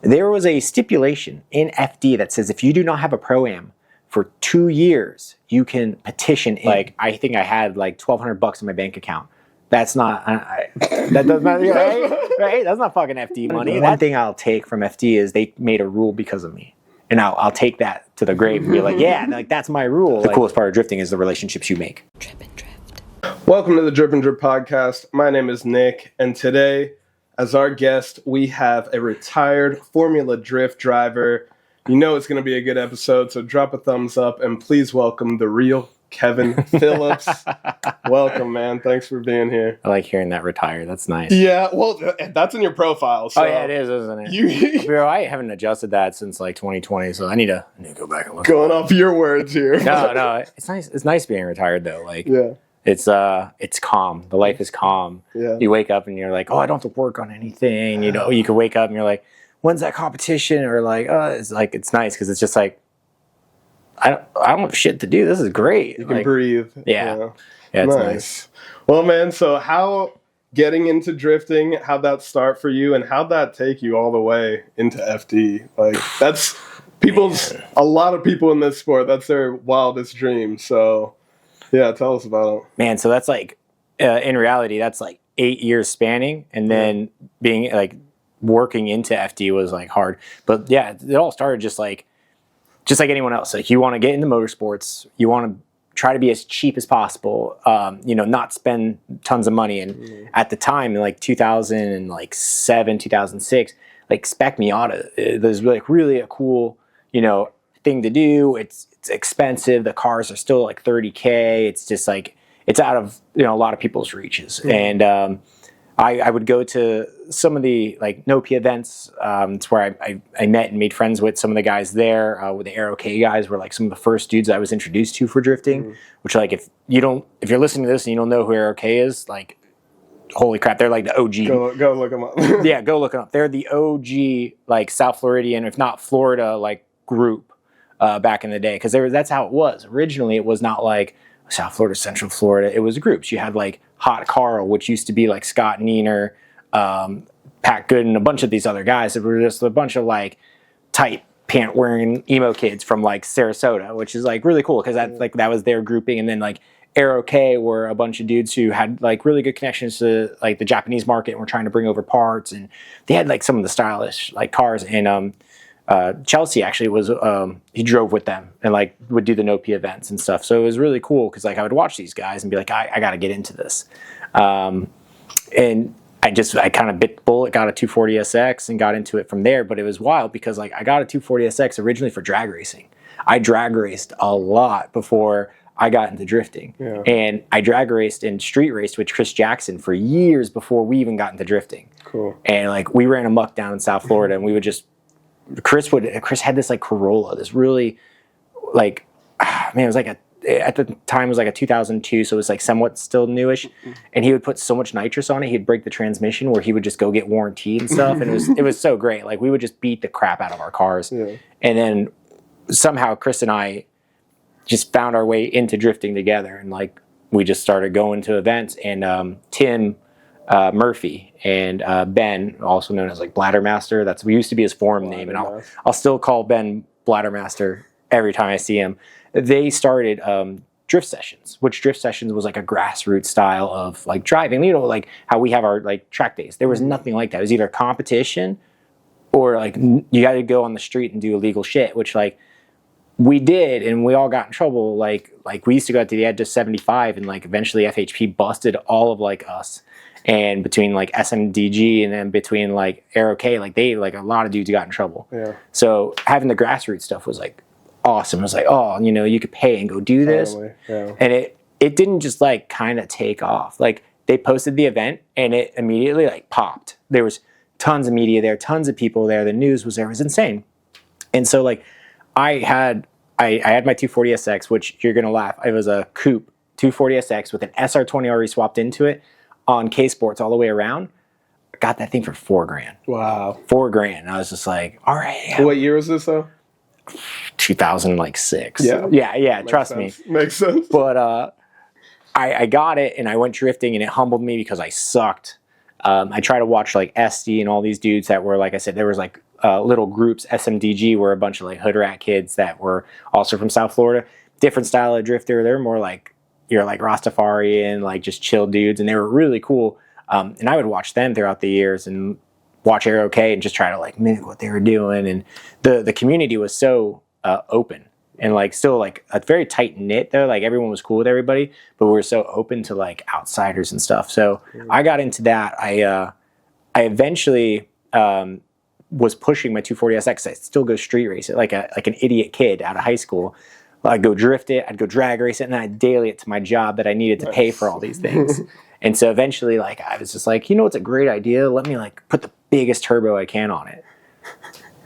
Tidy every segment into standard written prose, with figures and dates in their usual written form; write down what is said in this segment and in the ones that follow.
There was a stipulation in FD that says if you do not have a Pro-Am for 2 years, you can petition. Like, I think I had like $1,200 in my bank account. That's not, that does not, right? That's not fucking FD money. One thing I'll take from FD is they made a rule because of me. And I'll take that to the grave and be like, yeah, like that's my rule. The coolest part of drifting is the relationships you make. Drip and Drift. Welcome to the Drip and Drip podcast. My name is Nick, and today, as our guest, we have a retired Formula Drift driver. You know it's going to be a good episode, so drop a thumbs up, and please welcome the real Kevin Phillips. Welcome, man. Thanks for being here. I like hearing that retired. That's nice. Yeah, well, that's in your profile. So oh, yeah, it is, isn't it? Bro, I haven't adjusted that since like 2020, so I need to go back and look. Going off your words here. No, it's nice. It's nice being retired, though. Like, yeah. It's calm. The life is calm. Yeah. You wake up and you're like, oh, I don't have to work on anything. You know, you could wake up and you're like, when's that competition? Or like, it's nice because it's just like, I don't have shit to do. This is great. You can breathe. Yeah, it's nice. Well, man, so how getting into drifting, how'd that start for you, and how'd that take you all the way into FD? Like, that's a lot of people in this sport, that's their wildest dream. So, yeah, tell us about it. Man, so that's like, in reality, that's like 8 years spanning, and then being like working into FD was like hard. But yeah, it all started just like anyone else. Like, you want to get into motorsports, you want to try to be as cheap as possible, not spend tons of money. And at the time, in like 2007, 2006, like Spec Miata, there's like really a cool, thing to do. It's expensive. The cars are still like $30K. It's just like, it's out of, a lot of people's reaches. And I would go to some of the like Nopia events. It's where I met and made friends with some of the guys there. With the Aero K guys were like some of the first dudes I was introduced to for drifting. Which, like, if you're listening to this and you don't know who Aero K is, like, holy crap, they're like the OG. Go look them up. Yeah, go look them up. They're the OG, like, South Floridian, if not Florida, like, group back in the day. Because that's how it was. Originally, it was not like South Florida, Central Florida. It was groups. You had like Hot Carl, which used to be like Scott Neener, Pat Good, and a bunch of these other guys that were just a bunch of like tight pant wearing emo kids from like Sarasota, which is like really cool because that was their grouping. And then like Aero K were a bunch of dudes who had like really good connections to like the Japanese market and were trying to bring over parts, and they had like some of the stylish like cars. And Chelsea actually was he drove with them and like would do the Nopia events and stuff, so it was really cool because like I would watch these guys and be like, I got to get into this, and I kind of bit the bullet, got a 240SX and got into it from there. But it was wild because like I got a 240SX originally for drag racing. I drag raced a lot before I got into drifting, and I drag raced and street raced with Chris Jackson for years before we even got into drifting. Cool. And like we ran amok down in South Florida, and we would just Chris had this like Corolla, this really like, it was like at the time it was like a 2002, so it was like somewhat still newish, and he would put so much nitrous on it, he'd break the transmission where he would just go get warranty and stuff, and it was so great. Like we would just beat the crap out of our cars, and then somehow Chris and I just found our way into drifting together, and like we just started going to events, and Tim Murphy and Ben, also known as like Bladdermaster. We used to be his forum name, and I'll still call Ben Bladdermaster every time I see him. They started drift sessions, which drift sessions was like a grassroots style of like driving. Like how we have our like track days. There was nothing like that. It was either competition or like you got to go on the street and do illegal shit, which like we did, and we all got in trouble. Like we used to go out to the edge of 75, and like eventually FHP busted all of like us. And between like SMDG and then between like Aero K, like a lot of dudes got in trouble. Yeah. So having the grassroots stuff was like awesome. It was like, oh, you could pay and go do this. Totally. Yeah. And it didn't just like kind of take off. Like they posted the event and it immediately like popped. There was tons of media there, tons of people there. The news was there. It was insane. And so like I had my 240SX, which you're gonna laugh. It was a coupe 240SX with an SR20RE swapped into it, on K Sports all the way around. I got that thing for $4,000. Wow. $4,000. I was just like, all right. What year was this though? 2006. Yeah. Trust me. Makes sense. But I got it and I went drifting, and it humbled me because I sucked. I tried to watch like SD and all these dudes that were, like I said, there was like little groups. SMDG were a bunch of like hood rat kids that were also from South Florida. Different style of drifter. They're more like you're like Rastafarian, like just chill dudes, and they were really cool. And I would watch them throughout the years and watch Aero K and just try to like mimic what they were doing. And the community was so open and like still like a very tight knit though. Like everyone was cool with everybody, but we were so open to like outsiders and stuff. So I got into that. I eventually was pushing my 240SX. I'd still go street race it like an idiot kid out of high school. I'd go drift it, I'd go drag race it, and then I'd daily it to my job that I needed to pay for all these things. And so eventually, like, I was just like, you know what's a great idea? Let me like put the biggest turbo I can on it.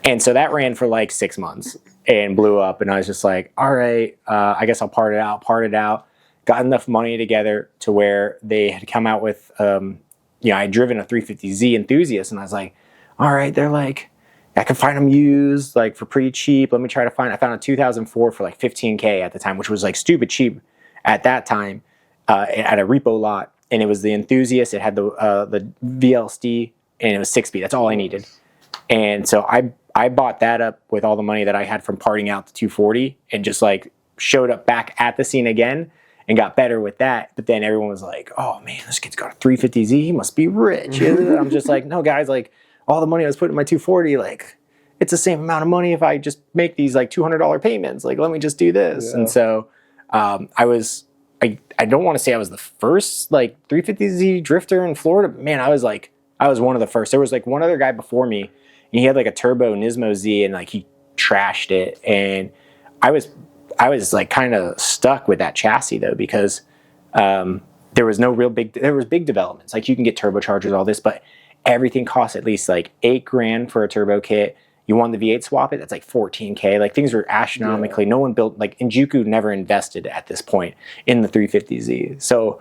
And so that ran for like 6 months and blew up. And I was just like, all right, I guess I'll part it out. Got enough money together to where they had come out with, I'd driven a 350Z Enthusiast, and I was like, all right, they're like, I can find them used like for pretty cheap. Let me try to find. I found a 2004 for like $15K at the time, which was like stupid cheap at that time at a repo lot. And it was the Enthusiast. It had the VLSD, and it was 6-speed. That's all I needed. And so I bought that up with all the money that I had from parting out the 240, and just like showed up back at the scene again and got better with that. But then everyone was like, "Oh man, this kid's got a 350Z. He must be rich." I'm just like, no, guys, like. All the money I was putting in my 240, like, it's the same amount of money if I just make these like $200 payments. Like, let me just do this. Yeah. And so I don't want to say I was the first like 350Z drifter in Florida. But man, I was one of the first. There was like one other guy before me, and he had like a turbo Nismo Z, and like he trashed it. And I was like kind of stuck with that chassis though, because there was big developments. Like you can get turbochargers, all this, but everything costs at least like $8,000 for a turbo kit. You want the V8 swap it, that's like $14K. Like things were astronomically. No one built, like Injuku never invested at this point in the 350Z. So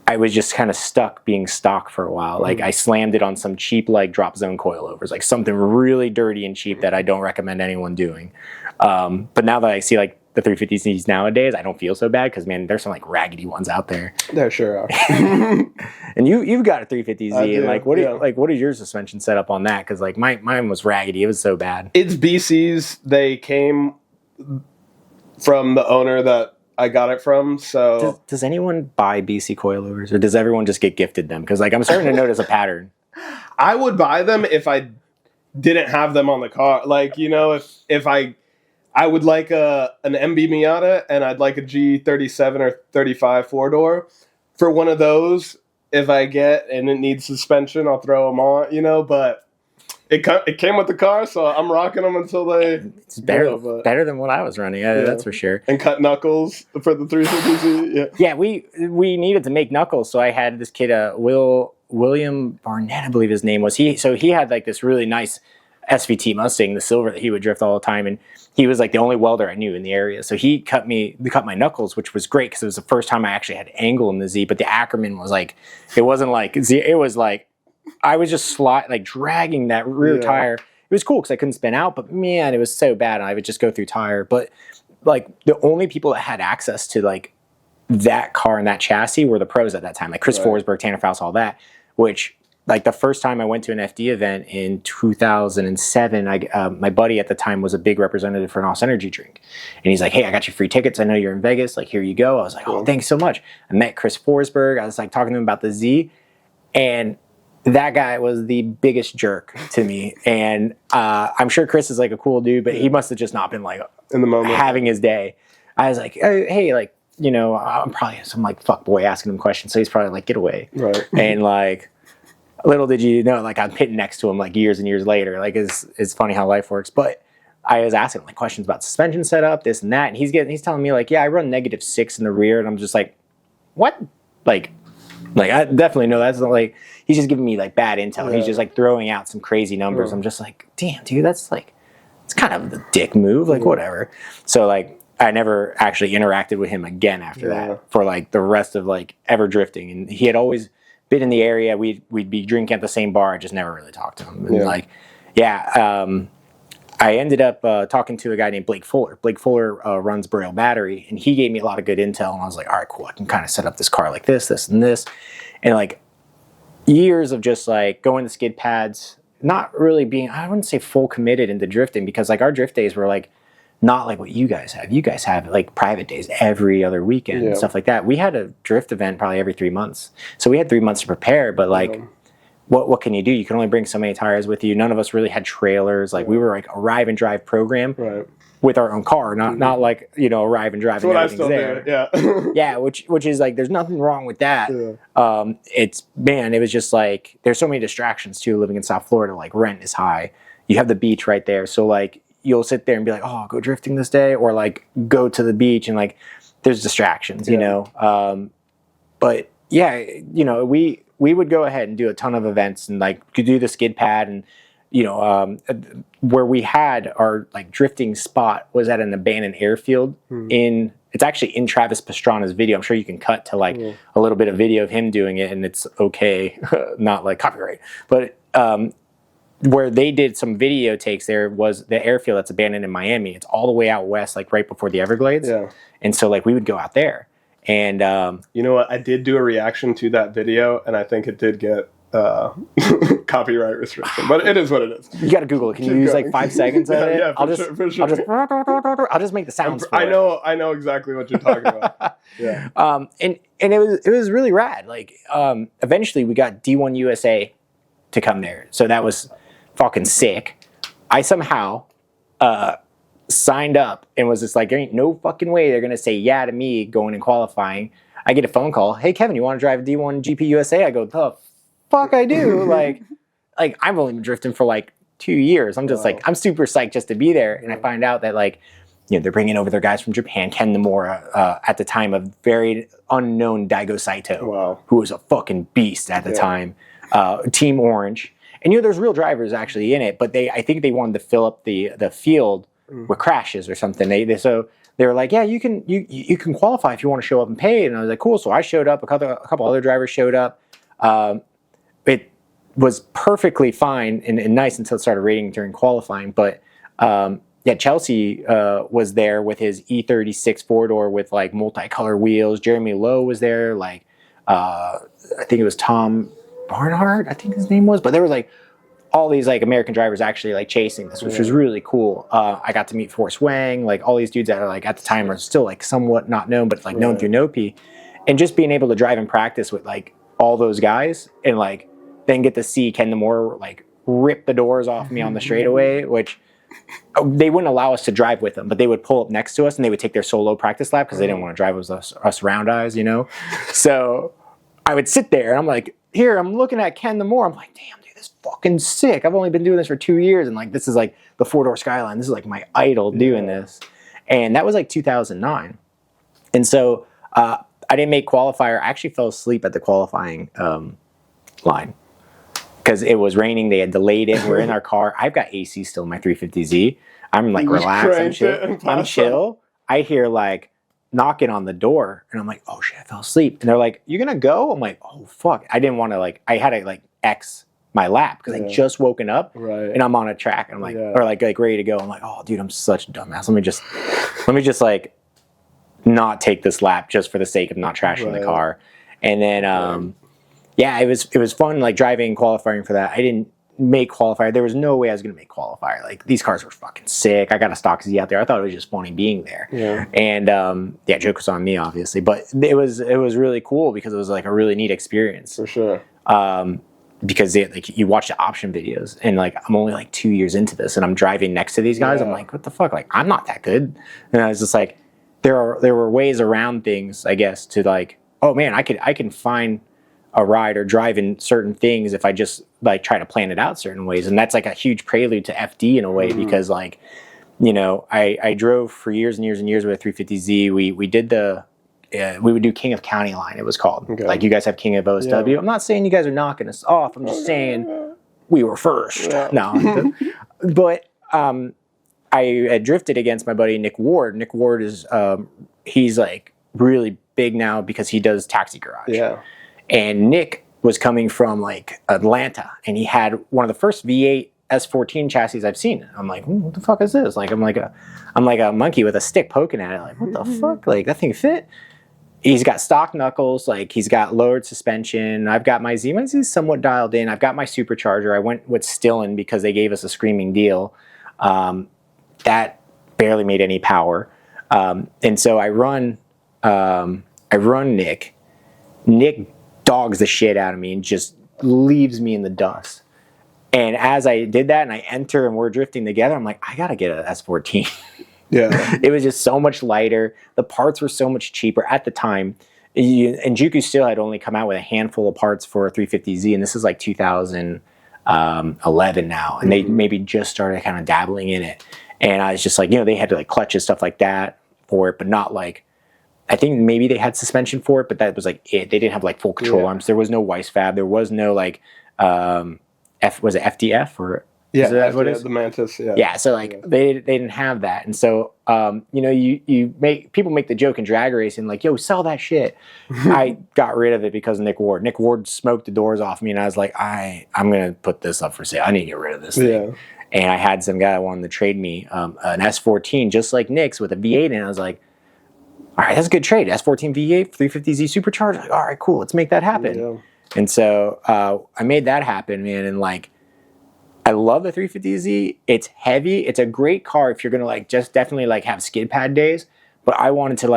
I was just kind of stuck being stock for a while. Like I slammed it on some cheap like drop zone coilovers, like something really dirty and cheap that I don't recommend anyone doing. But now that I see like the 350Zs nowadays, I don't feel so bad because man, there's some like raggedy ones out there. There sure are. And you've got a 350Z. And like what is your suspension setup on that? Because like mine was raggedy. It was so bad. It's BC's. They came from the owner that I got it from. So does anyone buy BC coilovers, or does everyone just get gifted them? Because like I'm starting to notice a pattern. I would buy them if I didn't have them on the car. Like, you know, if I would like an MB Miata, and I'd like a G37 or 35 4-door. For one of those, if I get and it needs suspension, I'll throw them on, you know, but it came with the car, so I'm rocking them until they... It's better than what I was running, that's for sure. And cut knuckles for the 350Z, Yeah, we needed to make knuckles, so I had this kid, William Barnett, I believe his name was. He had like this really nice SVT Mustang, the silver, that he would drift all the time, and he was like the only welder I knew in the area. So he cut my knuckles, which was great because it was the first time I actually had angle in the Z. But the Ackerman was like, it wasn't like Z. It was like I was just dragging that rear tire. It was cool because I couldn't spin out, but man, it was so bad. I would just go through tire. But like the only people that had access to like that car and that chassis were the pros at that time, like Chris Forsberg, Tanner Faust, all that. Which like the first time I went to an FD event in 2007, my buddy at the time was a big representative for an NOS Energy drink. And he's like, hey, I got you free tickets. I know you're in Vegas. Like, here you go. I was like, oh, thanks so much. I met Chris Forsberg. I was like talking to him about the Z. And that guy was the biggest jerk to me. And I'm sure Chris is like a cool dude, but he must have just not been like in the moment having his day. I was like, hey, like, you know, I'm probably some like fuck boy asking him questions. So he's probably like, get away. Right. And like, little did you know, like I'm pitting next to him like years and years later. Like it's funny how life works. But I was asking him like questions about suspension setup, this and that, and he's telling me like, yeah, I run -6 in the rear, and I'm just like, what? Like I definitely know that's not like he's just giving me like bad intel. He's just like throwing out some crazy numbers. I'm just like, damn, dude, that's like it's kind of the dick move. Like whatever. So like I never actually interacted with him again after that for like the rest of like ever drifting, and he had always been in the area. We'd be drinking at the same bar. I just never really talked to him. And I ended up talking to a guy named Blake Fuller. Blake Fuller runs Braille Battery, and he gave me a lot of good intel. And I was like, all right, cool. I can kind of set up this car like this, and this. And like years of just like going to skid pads not really being, I wouldn't say full committed into drifting, because like our drift days were like not like what you guys have. You guys have like private days every other weekend and stuff like that. We had a drift event probably every 3 months. So we had 3 months to prepare, but like what can you do? You can only bring so many tires with you. None of us really had trailers. Like we were like arrive and drive program with our own car, not like, you know, arrive and drive and everything's there. Yeah, which is like, there's nothing wrong with that. It was just like, there's so many distractions too, living in South Florida. Like rent is high. You have the beach right there. So like, you'll sit there and be like, oh, I'll go drifting this day, or like go to the beach, and like there's distractions, you know. But yeah, you know, we would go ahead and do a ton of events, and like could do the skid pad, and you know, where we had our like drifting spot was at an abandoned airfield it's actually in Travis Pastrana's video. I'm sure you can cut to like a little bit of video of him doing it, and it's okay, not like copyright, but where they did some video takes there was the airfield that's abandoned in Miami. It's all the way out west, like right before the Everglades. And so like we would go out there. And you know what? I did do a reaction to that video, and I think it did get copyright restriction, but it is what it is. You got to Google it. Can you use like 5 seconds of it? Yeah, for sure. I'll just make the sounds. I know exactly what you're talking about. Yeah. And it was really rad. Like eventually we got D1 USA to come there, so that was fucking sick. I somehow signed up and was just like, there ain't no fucking way they're gonna say yeah to me going and qualifying. I get a phone call, hey Kevin, you want to drive D1 GP USA? I go, the fuck I do. like I've only been drifting for like 2 years. I'm just like, I'm super psyched just to be there. And I find out that like, you know, they're bringing over their guys from Japan, Ken Nomura, at the time a very unknown Daigo Saito, who was a fucking beast at the time. Team Orange. And you know, there's real drivers actually in it, but I think they wanted to fill up the field with crashes or something. So they were like, yeah, you can qualify if you want to show up and pay. And I was like, cool. So I showed up. A couple other drivers showed up. It was perfectly fine and nice until it started raining during qualifying. But yeah, Chelsea was there with his E36 four-door with like multicolor wheels. Jeremy Lowe was there. Like I think it was Tom Barnhart, I think his name was. But there was like all these like American drivers actually like chasing this, which was really cool. I got to meet Forrest Wang, like all these dudes that are like at the time are still like somewhat not known, but like known through Nopi. And just being able to drive and practice with like all those guys, and like then get to see Ken Nomura like rip the doors off me on the straightaway, which they wouldn't allow us to drive with them, but they would pull up next to us and they would take their solo practice lap because they didn't want to drive with us round eyes, you know? So I would sit there and I'm like, here, I'm looking at Ken Nomura. I'm like, damn, dude, this is fucking sick. I've only been doing this for 2 years. And like, this is like the four-door Skyline. This is like my idol doing this. And that was like 2009. And so I didn't make qualifier. I actually fell asleep at the qualifying line because it was raining. They had delayed it. We're in our car. I've got AC still in my 350Z. I'm like relaxed. I'm chill. I hear like knocking on the door and I'm like, oh shit, I fell asleep. And they're like, you gonna go? I'm like, oh fuck. I didn't want to like, I had to like X my lap because I just woken up and I'm on a track and I'm like, or like ready to go. I'm like, oh dude, I'm such a dumbass. Let me just like not take this lap just for the sake of not trashing the car. And then yeah, it was fun like driving and qualifying for that. I didn't make qualifier. There was no way I was gonna make qualifier. Like these cars were fucking sick. I got a stock Z out there. I thought it was just funny being there. And yeah, joke was on me obviously, but it was really cool because it was like a really neat experience. For sure. Because like you watch the option videos and like I'm only like 2 years into this and I'm driving next to these guys. I'm like, what the fuck? Like I'm not that good. And I was just like, there were ways around things, I guess, to like, oh man, I can find a ride or drive in certain things if I just like try to plan it out certain ways. And that's like a huge prelude to FD in a way because like, you know, I drove for years and years and years with a 350Z. We did we would do King of County line, it was called. Like you guys have King of OSW. I'm not saying you guys are knocking us off. I'm just saying we were first. No. But I had drifted against my buddy Nick Ward. Nick Ward is he's like really big now because he does Taxi Garage. And Nick was coming from like Atlanta and he had one of the first V8 S14 chassis I've seen. I'm like, what the fuck is this? Like I'm like a monkey with a stick poking at it. Like, what the fuck? Like that thing fit? he's got stock knuckles, like he's got lowered suspension. I've got my Z. My Z is somewhat dialed in. I've got my supercharger. I went with Stillen because they gave us a screaming deal. That barely made any power. And so I run Nick. Nick dogs the shit out of me and just leaves me in the dust. And as I did that and I enter and we're drifting together, I'm like, I gotta get an S14. Yeah. It was just so much lighter. The parts were so much cheaper at the time. And Juku still had only come out with a handful of parts for a 350Z, and this is like 2011 now. And they maybe just started kind of dabbling in it. And I was just like, they had to like clutches, stuff like that for it, but not like, I think maybe they had suspension for it, but that was like it. They didn't have like full control arms. There was no Weiss fab. There was no like, was it FDF or? Yeah, that what it is? The Mantis. Yeah. Yeah. So like they didn't have that, and so people make the joke in drag racing like, yo, sell that shit. I got rid of it because of Nick Ward. Nick Ward smoked the doors off me, and I was like, I'm gonna put this up for sale. I need to get rid of this thing. Yeah. And I had some guy that wanted to trade me an S14 just like Nick's with a V8, and I was like, all right, that's a good trade. S14 V8, 350Z supercharged. Like, all right, cool, let's make that happen. Yeah. And so I made that happen, man, and like. I love the 350Z. It's heavy. It's a great car if you're gonna like just definitely like have skid pad days. But I wanted to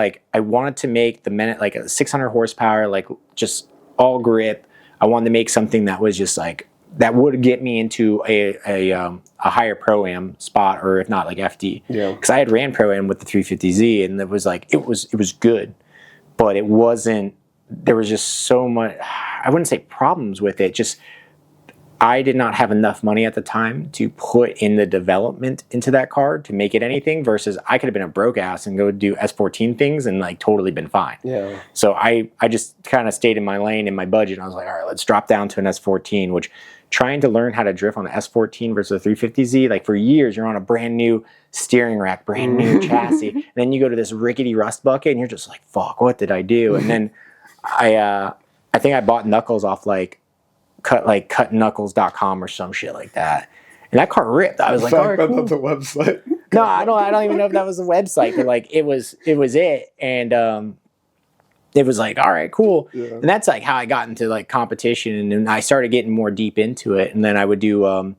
make the minute like a 600 horsepower, like just all grip. I wanted to make something that was just like that would get me into a higher pro-am spot, or if not like FD. Yeah. Because I had ran pro-am with the 350Z, and it was good, but it wasn't. There was just so much. I wouldn't say problems with it. Just I did not have enough money at the time to put in the development into that car to make it anything, versus I could have been a broke ass and go do S14 things and like totally been fine. Yeah. So I just kind of stayed in my lane in my budget. I was like, all right, let's drop down to an S14, which trying to learn how to drift on an S14 versus a 350Z, like for years, you're on a brand new steering rack, brand new chassis. And then you go to this rickety rust bucket and you're just like, fuck, what did I do? And then I think I bought knuckles off cutknuckles.com or some shit like that, and that car ripped. I was like, all right, cool. That's a website. No, I don't even know if that was a website, but like it was it, and it was like, all right, cool. Yeah. And that's like how I got into like competition, and then I started getting more deep into it, and then I would do. I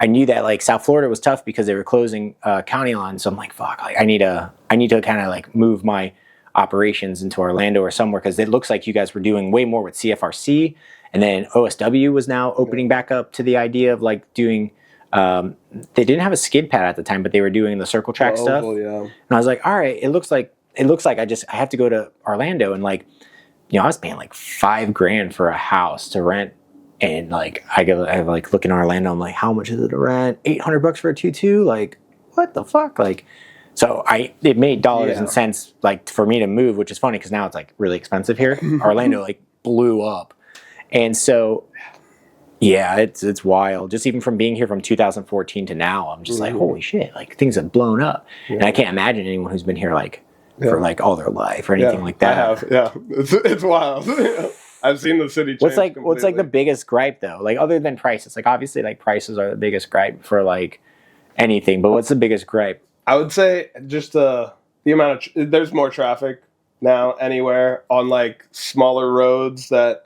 knew that like South Florida was tough because they were closing county lines, so I'm like, fuck, like I need to kind of like move my operations into Orlando or somewhere, because it looks like you guys were doing way more with CFRC. And then OSW was now opening back up to the idea of like doing, they didn't have a skid pad at the time, but they were doing the circle track stuff. Yeah. And I was like, all right, it looks like I have to go to Orlando, and like, I was paying like $5,000 for a house to rent. And like, I like look in Orlando, I'm like, how much is it to rent? $800 for a 2.2? Like, what the fuck? Like, so it made dollars and cents like for me to move, which is funny because now it's like really expensive here. Orlando like blew up. And so, yeah, it's wild. Just even from being here from 2014 to now, I'm just like, holy shit, like things have blown up. Yeah. And I can't imagine anyone who's been here like for like all their life or anything like that. I have, it's wild. I've seen the city change. What's like the biggest gripe though? Like other than prices, like obviously like prices are the biggest gripe for like anything, but what's the biggest gripe? I would say just the amount of there's more traffic now anywhere on like smaller roads that.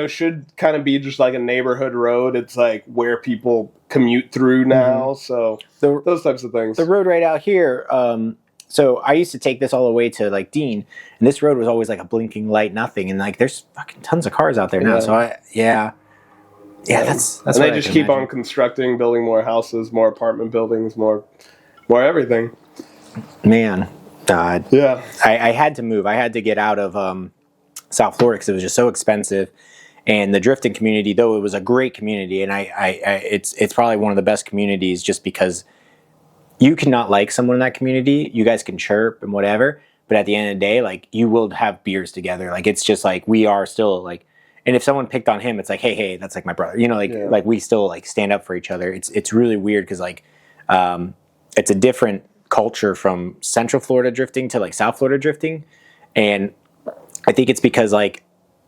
Should kind of be just like a neighborhood road. It's like where people commute through now. So those types of things. The road right out here. So I used to take this all the way to like Dean, and this road was always like a blinking light, nothing. And like there's fucking tons of cars out there now. So that's. And they just keep on constructing, building more houses, more apartment buildings, more everything. Man, God. Yeah. I had to move. I had to get out of South Florida because it was just so expensive. And the drifting community, though it was a great community, and it's probably one of the best communities just because you cannot like someone in that community. You guys can chirp and whatever, but at the end of the day, like you will have beers together. Like it's just like we are still like, and if someone picked on him, it's like, hey, that's like my brother. Like we still like stand up for each other. It's really weird because like it's a different culture from Central Florida drifting to like South Florida drifting, and I think it's because like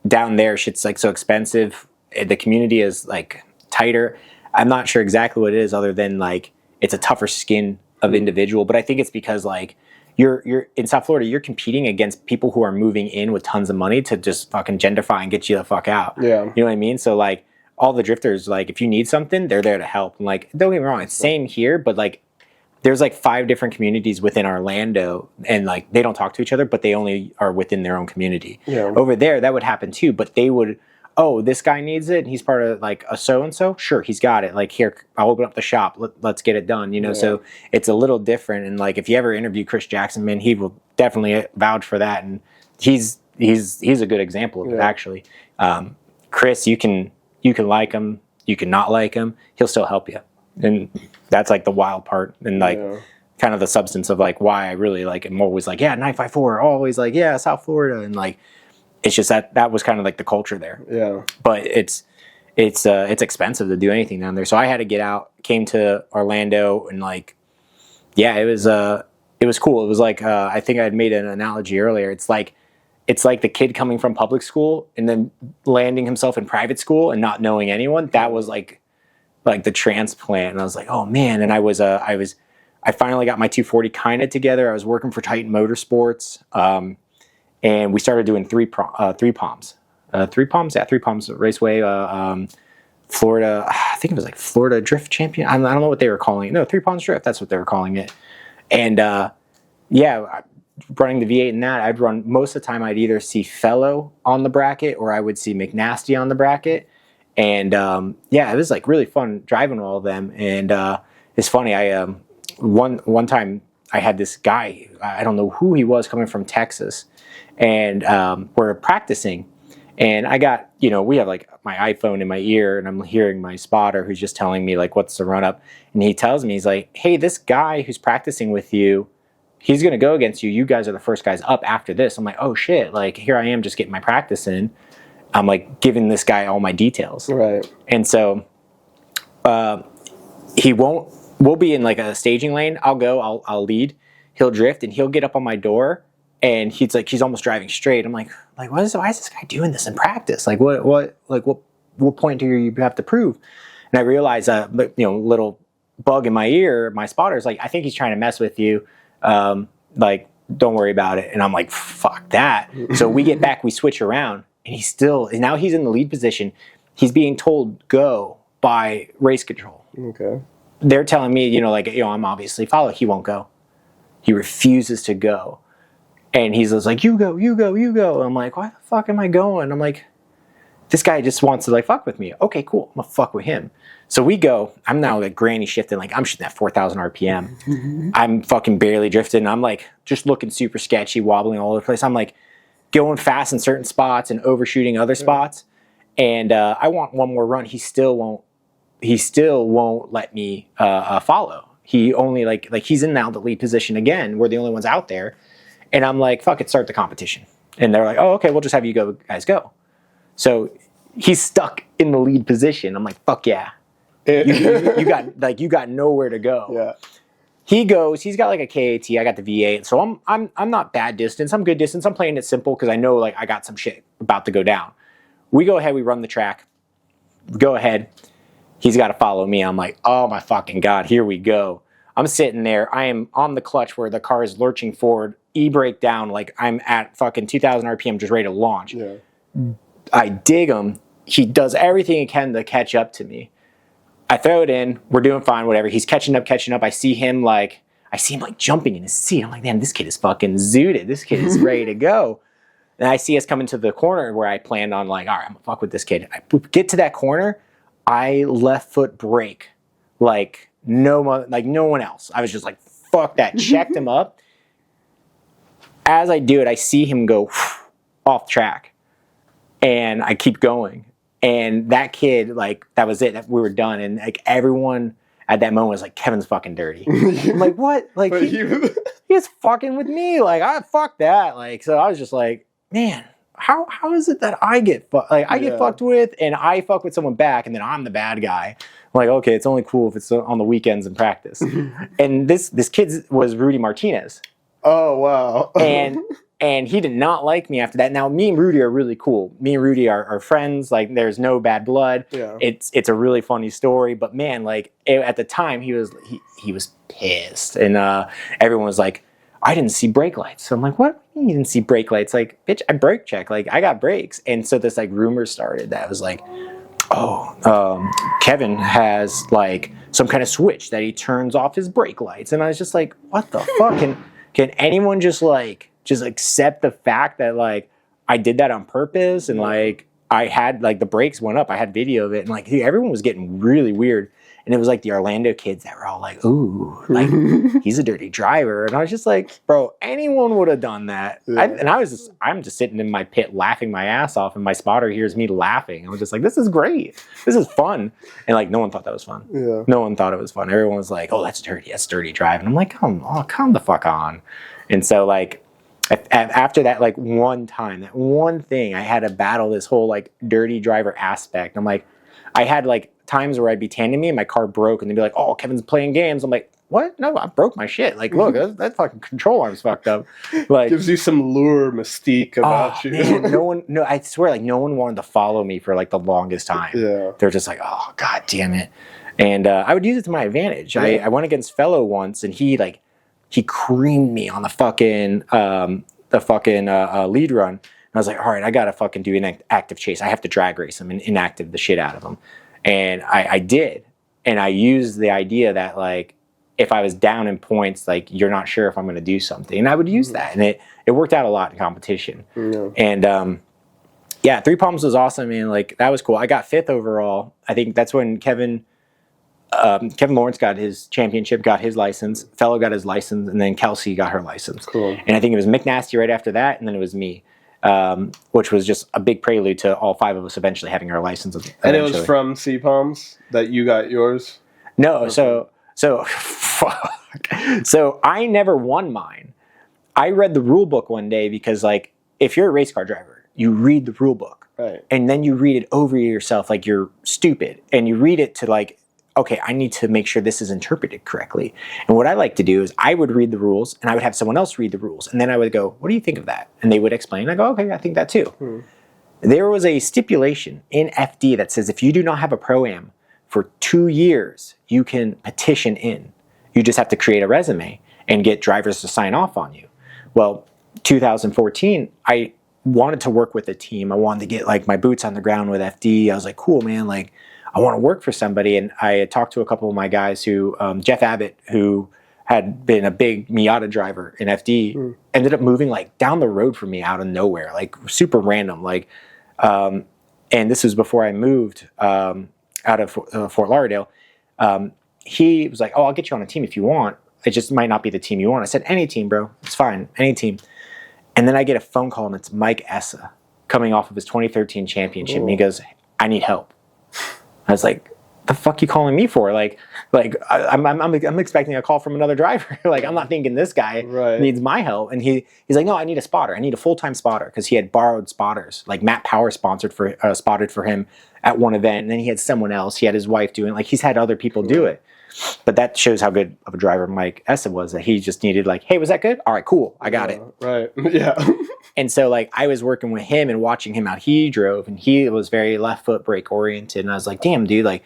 down there shit's like so expensive. The community is like tighter. I'm not sure exactly what it is other than like it's a tougher skin of individual, but I think it's because like you're in South Florida, you're competing against people who are moving in with tons of money to just fucking gentrify and get you the fuck out. Yeah. You know what I mean? So like all the drifters, like if you need something, they're there to help. And like, don't get me wrong, it's same here, but like there's like 5 different communities within Orlando, and like they don't talk to each other, but they only are within their own community. Yeah. Over there, that would happen too, but they would, oh, this guy needs it, and he's part of like a so-and-so, sure, he's got it. Like, here, I'll open up the shop, let's get it done, you know? So it's a little different, and like if you ever interview Chris Jackson, man, he will definitely vouch for that, and he's a good example of it, actually. Chris, you can like him, you can not like him, he'll still help you. And that's like the wild part, and like kind of the substance of like why I really like am always like, yeah, 954, always like, yeah, South Florida, and like it's just that was kind of like the culture there. Yeah. But it's expensive to do anything down there, so I had to get out. Came to Orlando, and like, yeah, it was cool. It was like I think I had made an analogy earlier. It's like the kid coming from public school and then landing himself in private school and not knowing anyone. That was like the transplant, and I was like, oh man. And I finally got my 240 kind of together. I was working for Titan Motorsports, and we started doing three palms Raceway, Florida. I think it was like Florida Drift Champion. I don't know what they were calling it. No, 3 Palms Drift. That's what they were calling it. And running the V8 in that, I'd run most of the time. I'd either see Fellow on the bracket or I would see McNasty on the bracket. And it was like really fun driving all of them. And it's funny. I one time I had this guy. I don't know who he was, coming from Texas, and we're practicing. And I got, we have like my iPhone in my ear, and I'm hearing my spotter who's just telling me like what's the run up. And he tells me, he's like, hey, this guy who's practicing with you, he's gonna go against you. You guys are the first guys up after this. I'm like, oh shit! Like here I am just getting my practice in. I'm like giving this guy all my details. Right. And so we'll be in like a staging lane. I'll lead. He'll drift, and he'll get up on my door, and he's almost driving straight. I'm like why is this guy doing this in practice? Like what point do you have to prove? And I realize little bug in my ear, my spotter's like, I think he's trying to mess with you. Like, don't worry about it. And I'm like, fuck that. So we get back, we switch around. And now he's in the lead position. He's being told go by race control. Okay. They're telling me, I'm obviously follow. He won't go. He refuses to go. And he's just like, you go, you go, you go. I'm like, why the fuck am I going? I'm like, this guy just wants to like fuck with me. Okay, cool. I'm gonna fuck with him. So we go. I'm now like granny shifting. Like I'm shooting at 4,000 RPM. I'm fucking barely drifting. I'm like just looking super sketchy, wobbling all over the place. I'm like going fast in certain spots and overshooting other spots. And I want one more run. He still won't let me follow. He only like he's in now the lead position again. We're the only ones out there. And I'm like, fuck it, start the competition. And they're like, oh, okay, we'll just have you guys go. So he's stuck in the lead position. I'm like, fuck yeah. You got nowhere to go. Yeah. He goes, he's got like a KAT, I got the V8. So I'm not bad distance. I'm good distance. I'm playing it simple because I know like I got some shit about to go down. We go ahead, we run the track. We go ahead. He's got to follow me. I'm like, oh my fucking God, here we go. I'm sitting there. I am on the clutch where the car is lurching forward, e-brake down, like I'm at fucking 2,000 RPM just ready to launch. Yeah. I dig him. He does everything he can to catch up to me. I throw it in. We're doing fine, whatever. He's catching up. I see him like jumping in his seat. I'm like, damn, this kid is fucking zooted. This kid is ready to go. And I see us coming to the corner where I planned on like, all right, I'm gonna fuck with this kid. I get to that corner. I left foot brake like no one else. I was just like, fuck that. Checked him up. As I do it, I see him go off track. And I keep going. And that kid, like, that was it. We were done. And like everyone at that moment was like, Kevin's fucking dirty. I'm like, what? Like he was fucking with me. Like, fuck that. Like, so I was just like, man, how is it that I get get fucked with and I fuck with someone back and then I'm the bad guy? I'm like, okay, it's only cool if it's on the weekends in practice. And this kid was Rudy Martinez. Oh wow. And he did not like me after that. Now, me and Rudy are really cool. Me and Rudy are friends. Like, there's no bad blood. Yeah. It's a really funny story. But man, like at the time, he was pissed, and everyone was like, I didn't see brake lights. So I'm like, what? You didn't see brake lights? Like, bitch, I brake check. Like, I got brakes. And so this like rumor started that was like, Kevin has like some kind of switch that he turns off his brake lights. And I was just like, what the fuck? Can anyone just accept the fact that like I did that on purpose and like I had like the brakes went up. I had video of it and like everyone was getting really weird. And it was like the Orlando kids that were all like, ooh, like he's a dirty driver. And I was just like, bro, anyone would have done that. Yeah. I'm just sitting in my pit laughing my ass off and my spotter hears me laughing. I was just like, this is great. This is fun. And like, no one thought that was fun. Yeah. No one thought it was fun. Everyone was like, oh, that's dirty driving. I'm like, come the fuck on. And so like, after that, like one time, that one thing, I had to battle this whole like dirty driver aspect. I'm like, I had like times where I'd be tandeming and my car broke and they'd be like, oh, Kevin's playing games. I'm like, what? No, I broke my shit. Like, look, that fucking control arm's fucked up. Like, gives you some lure mystique about you. Man, I swear, like no one wanted to follow me for like the longest time. Yeah. They're just like, oh, God damn it. And I would use it to my advantage. Yeah. I went against Fellow once and he creamed me on the fucking lead run. And I was like, all right, I got to fucking do an active chase. I have to drag race him and inactive the shit out of him. And I did. And I used the idea that like, if I was down in points, like you're not sure if I'm going to do something. And I would use that. And it worked out a lot in competition. Yeah. And yeah, Three Palms was awesome. And like, that was cool. I got 5th overall. I think that's when Kevin Lawrence got his championship, got his license. Fellow got his license. And then Kelsey got her license. Cool. And I think it was McNasty right after that. And then it was me. Which was just a big prelude to all 5 of us eventually having our license. And it was from C Palms that you got yours? No, so I never won mine. I read the rule book one day because like if you're a race car driver, you read the rule book. Right. And then you read it over yourself like you're stupid. And you read it to like, okay, I need to make sure this is interpreted correctly. And what I like to do is I would read the rules and I would have someone else read the rules. And then I would go, what do you think of that? And they would explain. I go, okay, I think that too. There was a stipulation in FD that says if you do not have a Pro-Am for 2 years, you can petition in. You just have to create a resume and get drivers to sign off on you. Well, 2014, I wanted to work with a team. I wanted to get like my boots on the ground with FD. I was like, cool, man, like, I want to work for somebody. And I had talked to a couple of my guys who, Jeff Abbott, who had been a big Miata driver in FD, ended up moving like down the road from me out of nowhere, like super random. Like, and this was before I moved out of Fort Lauderdale. He was like, oh, I'll get you on a team if you want. It just might not be the team you want. I said, any team, bro. It's fine. Any team. And then I get a phone call and it's Mike Essa coming off of his 2013 championship. And he goes, I need help. I was like, the fuck you calling me for? Like I'm expecting a call from another driver. Like I'm not thinking this guy needs my help. And he's like, no, I need a spotter. I need a full-time spotter because he had borrowed spotters. Like Matt Power spotted for him at one event, and then he had someone else. He had his wife doing it. Like he's had other people do it. But that shows how good of a driver Mike Essa was. That he just needed like, hey, was that good? All right, cool, I got it. Right. Yeah. And so like I was working with him and watching him how he drove, and he was very left foot brake oriented. And I was like, damn, dude, like,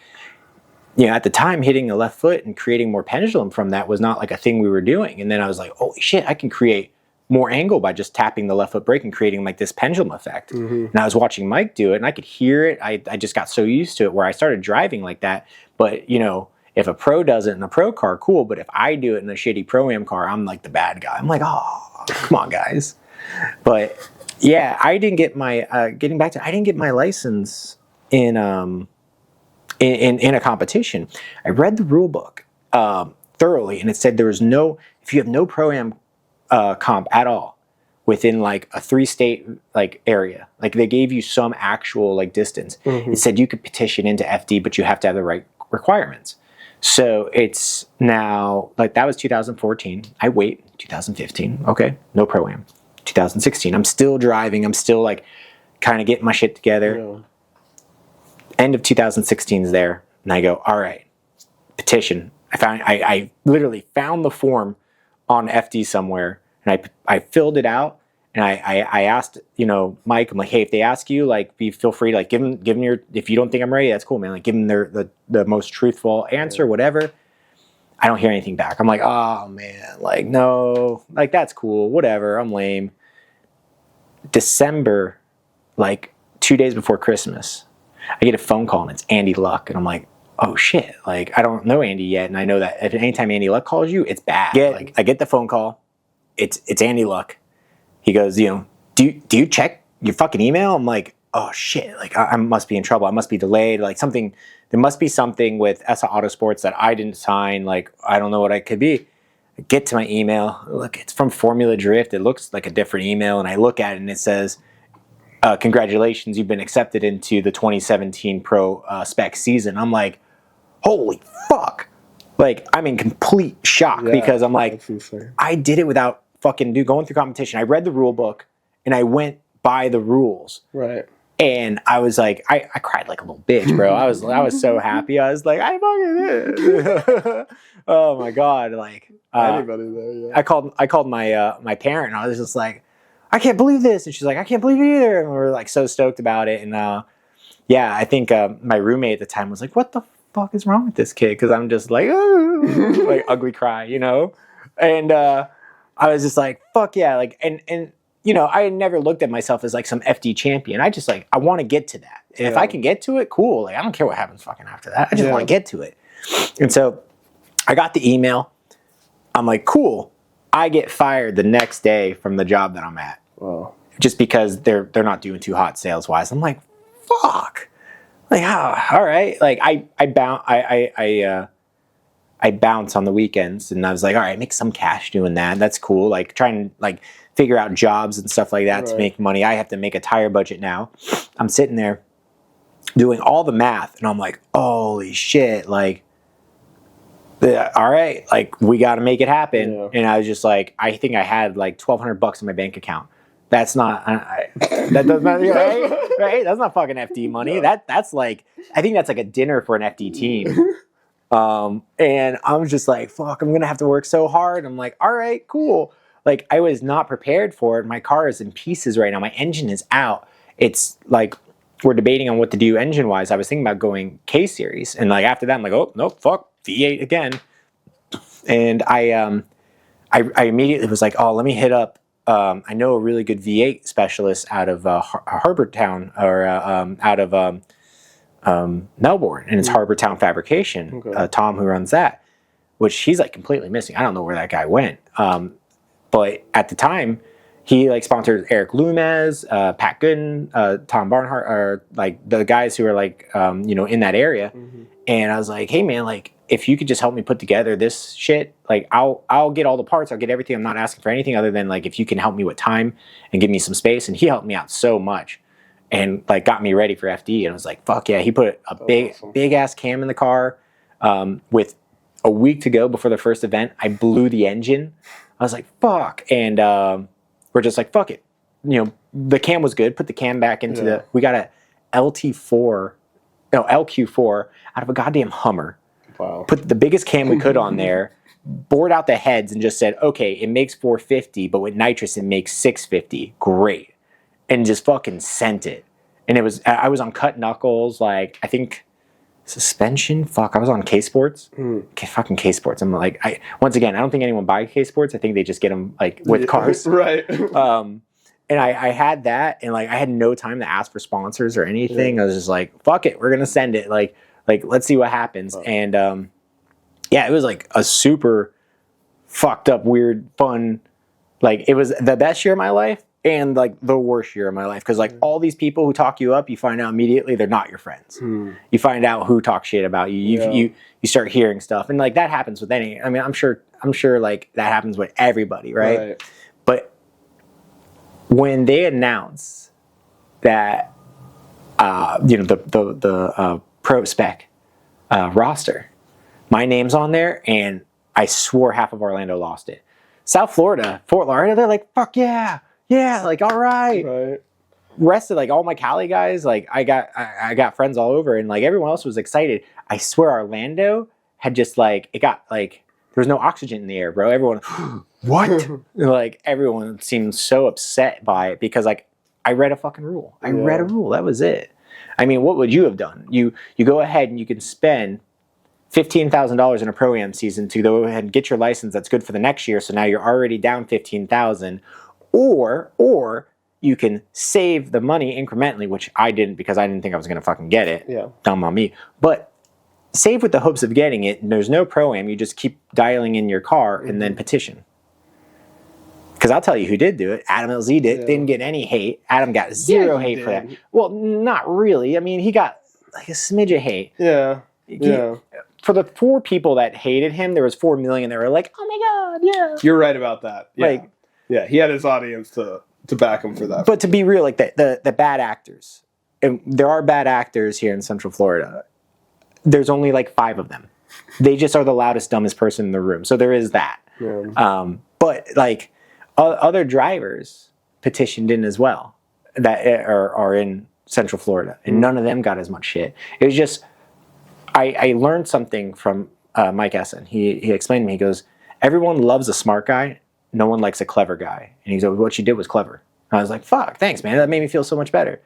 you know, at the time hitting the left foot and creating more pendulum from that was not like a thing we were doing. And then I was like, holy shit, I can create more angle by just tapping the left foot brake and creating like this pendulum effect. And I was watching Mike do it and I could hear it. I just got so used to it where I started driving like that. But you know, if a pro does it in a pro car, cool. But if I do it in a shitty Pro-Am car, I'm like the bad guy. I'm like, oh, come on, guys. But yeah, I didn't get my I didn't get my license in a competition. I read the rule book thoroughly, and it said there was no, if you have no Pro-Am comp at all within like a 3-state like area, like they gave you some actual like distance. It said you could petition into FD, but you have to have the right requirements. So it's now, like that was 2014. I wait, 2015. Okay, no Pro-Am. 2016. I'm still driving. I'm still like kind of getting my shit together. Yeah. End of 2016 is there. And I go, all right, petition. I literally found the form on FD somewhere and I filled it out. And I asked, you know, Mike, I'm like, hey, if they ask you, like, feel free to like give them your, if you don't think I'm ready, that's cool, man. Like give them the most truthful answer, whatever. I don't hear anything back. I'm like, oh man, like no, like that's cool, whatever. I'm lame. December, like 2 days before Christmas, I get a phone call and it's Andy Luck, and I'm like, oh shit, like I don't know Andy yet, and I know that if anytime Andy Luck calls you, it's bad. I get the phone call, it's Andy Luck. He goes, do you check your fucking email? I'm like, oh shit, like I must be in trouble. I must be delayed. Like something, there must be something with ESA Autosports that I didn't sign. Like I don't know what I could be. I get to my email. Look, it's from Formula Drift. It looks like a different email, and I look at it and it says, congratulations, you've been accepted into the 2017 Pro Spec season. I'm like, holy fuck. Like I'm in complete shock because I'm like, I did it without fucking going through competition. I read the rule book and I went by the rules. Right. And I was like, I cried like a little bitch, bro. I was so happy. I was like, I fucking did it. Oh my God. Like anybody there, yeah. I called my parent, and I was just like, I can't believe this. And she's like, I can't believe it either. And we were like so stoked about it. And yeah, I think my roommate at the time was like, what the fuck is wrong with this kid? Because I'm just like, oh, like ugly cry, you know? And I was just like, fuck yeah. Like, and you know, I had never looked at myself as like some FD champion. I just like, I want to get to that. And if I can get to it, cool. Like, I don't care what happens fucking after that. I just want to get to it. And so I got the email. I'm like, cool. I get fired the next day from the job that I'm at. Wow. Just because they're not doing too hot sales wise. I'm like, fuck. Like, all right. Like I bounce on the weekends, and I was like, all right, make some cash doing that. That's cool. Like trying to like figure out jobs and stuff like that to make money. I have to make a tire budget now. I'm sitting there doing all the math, and I'm like, holy shit, like, all right, like we got to make it happen. Yeah. And I was just like, I think I had like $1,200 in my bank account. That's not, that doesn't matter, right? That's not fucking FD money. No. That's like, I think that's like a dinner for an FD team. And I'm just like, fuck, I'm going to have to work so hard. I'm like, all right, cool. Like I was not prepared for it. My car is in pieces right now. My engine is out. It's like, we're debating on what to do engine wise. I was thinking about going K series. And like after that, I'm like, oh, no, fuck, V8 again. And I immediately was like, oh, let me hit up, I know a really good V8 specialist out of Harbour Town, or out of Melbourne, and it's Harbour Town Fabrication. Okay. Tom, who runs that, which he's like completely missing. I don't know where that guy went. But at the time, he like sponsored Eric Loomis, Pat Gooden, Tom Barnhart, or like the guys who are like you know, in that area. Mm-hmm. And I was like, hey man, like if you could just help me put together this shit, like I'll get all the parts, I'll get everything. I'm not asking for anything other than like if you can help me with time and give me some space. And he helped me out so much, and like got me ready for FD. And I was like, fuck yeah. He put a big ass cam in the car. With a week to go before the first event, I blew the engine. I was like, fuck. And we're just like, fuck it. You know, the cam was good. Put the cam back into we got a LQ4 out of a goddamn Hummer. Wow. Put the biggest cam we could on there, bored out the heads, and just said, okay, it makes 450, but with nitrous it makes 650. Great. And just fucking sent it. And I was on cut knuckles, like I think suspension. Fuck, I was on K Sports. Fucking K Sports. I'm like, once again, I don't think anyone buys K Sports. I think they just get them like with cars. Right. And I had that, and like I had no time to ask for sponsors or anything. I was just like, fuck it, we're gonna send it. Like let's see what happens. And yeah, it was like a super fucked up, weird, fun. Like it was the best year of my life and like the worst year of my life, because like all these people who talk you up, you find out immediately they're not your friends. You find out who talks shit about you. You start hearing stuff, and like that happens with any. I mean, I'm sure like that happens with everybody, right? But when they announce that, you know, the pro spec roster, my name's on there, and I swore half of Orlando lost it. South Florida, Fort Lauderdale, they're like, fuck yeah, like all right. Rest of like all my Cali guys, like I got friends all over, and like everyone else was excited. I swear Orlando had just like, it got like, there was no oxygen in the air, bro. Everyone, what? Like everyone seemed so upset by it because like I read a fucking rule. I read a rule. That was it. I mean, what would you have done? You go ahead and you can spend $15,000 in a pro-am season to go ahead and get your license that's good for the next year, so now you're already down $15,000, or you can save the money incrementally, which I didn't because I didn't think I was going to fucking get it. Yeah. Dumb on me. But save with the hopes of getting it, and there's no pro-am, you just keep dialing in your car and then petition. Because I'll tell you who did do it. Adam LZ didn't get any hate. Adam got zero hate for that. Well, not really. I mean, he got like a smidge of hate. Yeah. For the 4 people that hated him, there was 4 million that were like, "Oh my god, yeah." You're right about that. Yeah. Like, yeah, he had his audience to back him for that. But to be real, like the bad actors, and there are bad actors here in Central Florida. There's only like 5 of them. They just are the loudest, dumbest person in the room. So there is that. Yeah. But like other drivers petitioned in as well that are in Central Florida, and none of them got as much shit. It was just. I learned something from Mike Essen. He explained to me, he goes, everyone loves a smart guy, no one likes a clever guy. And he goes, what you did was clever. And I was like, fuck, thanks, man. That made me feel so much better.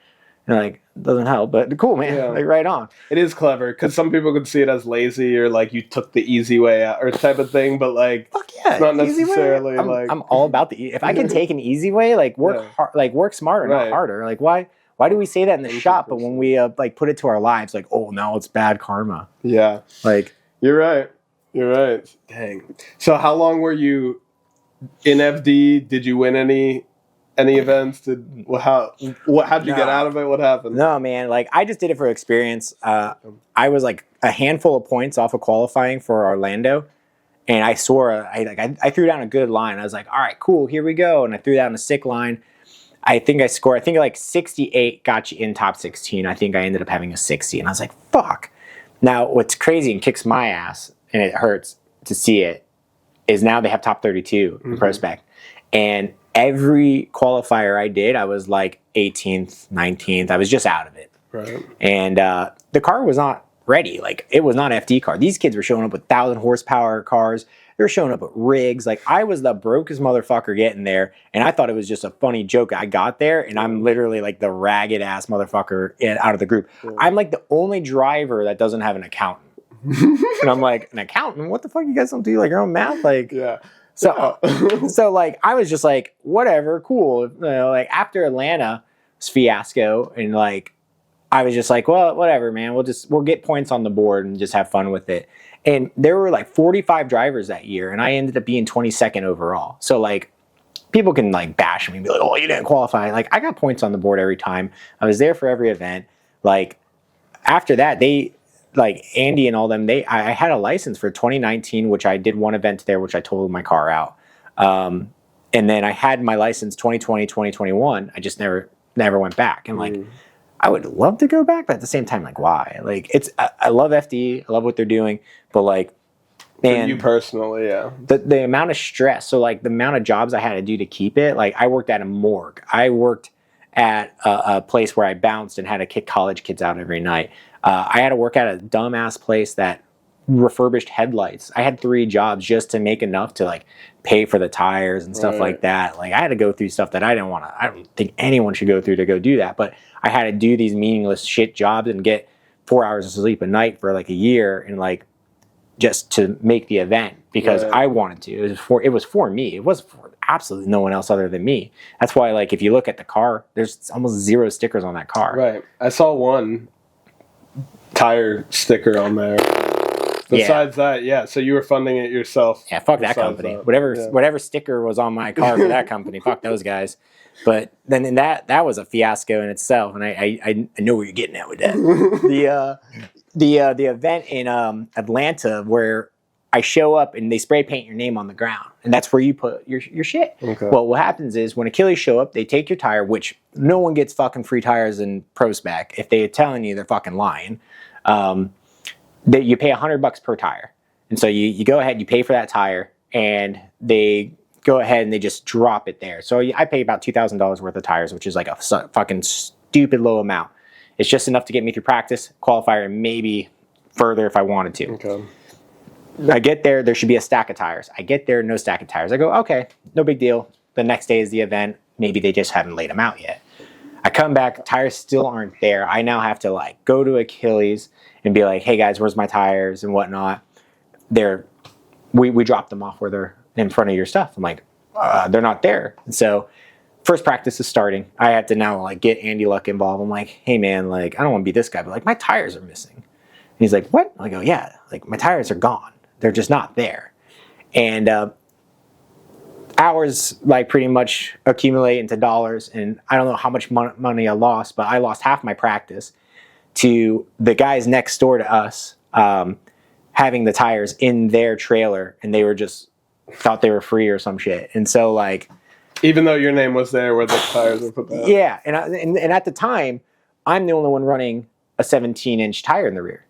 And like, doesn't help, but cool, man. Yeah. Like, right on. It is clever, because some people could see it as lazy or like you took the easy way out or type of thing, but like, fuck yeah, it's not necessarily like... I'm all about if I can take an easy way, like work hard, like work smarter, not harder. Like why do we say that in the 100%. Shop, but when we like put it to our lives, like, oh, now it's bad karma. Yeah. Like, You're right. Dang. So how long were you in FD? Did you win any events? How'd you get out of it? What happened? No, man. Like, I just did it for experience. I was like a handful of points off of qualifying for Orlando. And I threw down a good line. I was like, all right, cool, here we go. And I threw down a sick line. I think like 68 got you in top 16. I think I ended up having a 60. And I was like, fuck. Now, what's crazy and kicks my ass, and it hurts to see it, is now they have top 32 in Prospect. And every qualifier I did, I was like 18th, 19th. I was just out of it. Right. And the car was not ready. Like, it was not an FD car. These kids were showing up with 1,000 horsepower cars. They were showing up with rigs. Like, I was the brokest motherfucker getting there, and I thought it was just a funny joke. I got there, and I'm literally like the ragged ass motherfucker out of the group. Yeah. I'm like the only driver that doesn't have an accountant. And I'm like, an accountant? What the fuck? You guys don't do like your own math? Like, yeah. So like, I was just like, whatever, cool. You know, like after Atlanta's fiasco, and like, I was just like, well, whatever, man. We'll get points on the board and just have fun with it. And there were like 45 drivers that year, and I ended up being 22nd overall. So like, people can like bash me and be like, oh, you didn't qualify. Like, I got points on the board every time. I was there for every event. Like, after that, like Andy and all them, I had a license for 2019, which I did one event there, which I totaled my car out. And then I had my license 2020, 2021. I just never went back. And like, I would love to go back, but at the same time, like, why? Like, I love FD. I love what they're doing, but like, man, for you personally, yeah. The amount of stress. So like the amount of jobs I had to do to keep it. Like, I worked at a morgue. I worked at a place where I bounced and had to kick college kids out every night. I had to work at a dumbass place that refurbished headlights. I had 3 jobs just to make enough to like pay for the tires and stuff like that. Like, I had to go through stuff that I don't think anyone should go through to go do that. But I had to do these meaningless shit jobs and get 4 hours of sleep a night for like a year, and like just to make the event because I wanted to. It was for me. It was for absolutely no one else other than me. That's why, like, if you look at the car, there's almost 0 stickers on that car. Right. I saw one tire sticker on there. Besides that, yeah. So you were funding it yourself. Yeah, fuck that company. Whatever sticker was on my car for that company, fuck those guys. But then that was a fiasco in itself, and I know where you're getting at with that. The event in Atlanta where I show up and they spray paint your name on the ground, and that's where you put your shit. Okay. Well, what happens is when Achilles show up, they take your tire, which no one gets fucking free tires in Pro Spec. If they're telling you, they're fucking lying. You pay $100 per tire, and so you go ahead, you pay for that tire, and they go ahead and they just drop it there. So I pay about $2,000 worth of tires, which is like a fucking stupid low amount. It's just enough to get me through practice, qualifier, and maybe further if I wanted to. Okay. I get there should be a stack of tires. I get there, no stack of tires. I go, okay, no big deal. The next day is the event. Maybe they just haven't laid them out yet. I come back, tires still aren't there. I now have to like go to Achilles and be like, hey guys, where's my tires and whatnot? We dropped them off where they're in front of your stuff. I'm like, they're not there. And so first practice is starting. I have to now like get Andy Luck involved. I'm like, hey man, like I don't want to be this guy, but like my tires are missing. And he's like, what? I go, yeah, like my tires are gone. They're just not there. And hours like pretty much accumulate into dollars, and I don't know how much money I lost, but I lost half my practice to the guys next door to us having the tires in their trailer, and they were just thought they were free or some shit. And so like, even though your name was there where the tires were put down. Yeah, and at the time, I'm the only one running a 17-inch tire in the rear.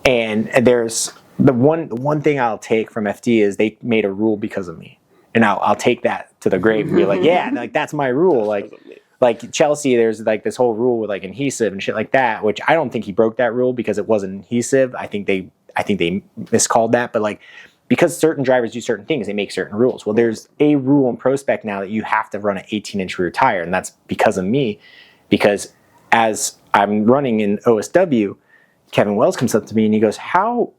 And there's the one thing I'll take from FD is they made a rule because of me, and I'll take that to the grave and be like, yeah, like that's my rule. Like Chelsea, there's like this whole rule with like adhesive and shit like that, which I don't think he broke that rule because it wasn't adhesive. I think they miscalled that, but like because certain drivers do certain things, they make certain rules. Well, there's a rule in Pro Spec now that you have to run an 18-inch rear tire, and that's because of me. Because as I'm running in OSW, Kevin Wells comes up to me and he goes, how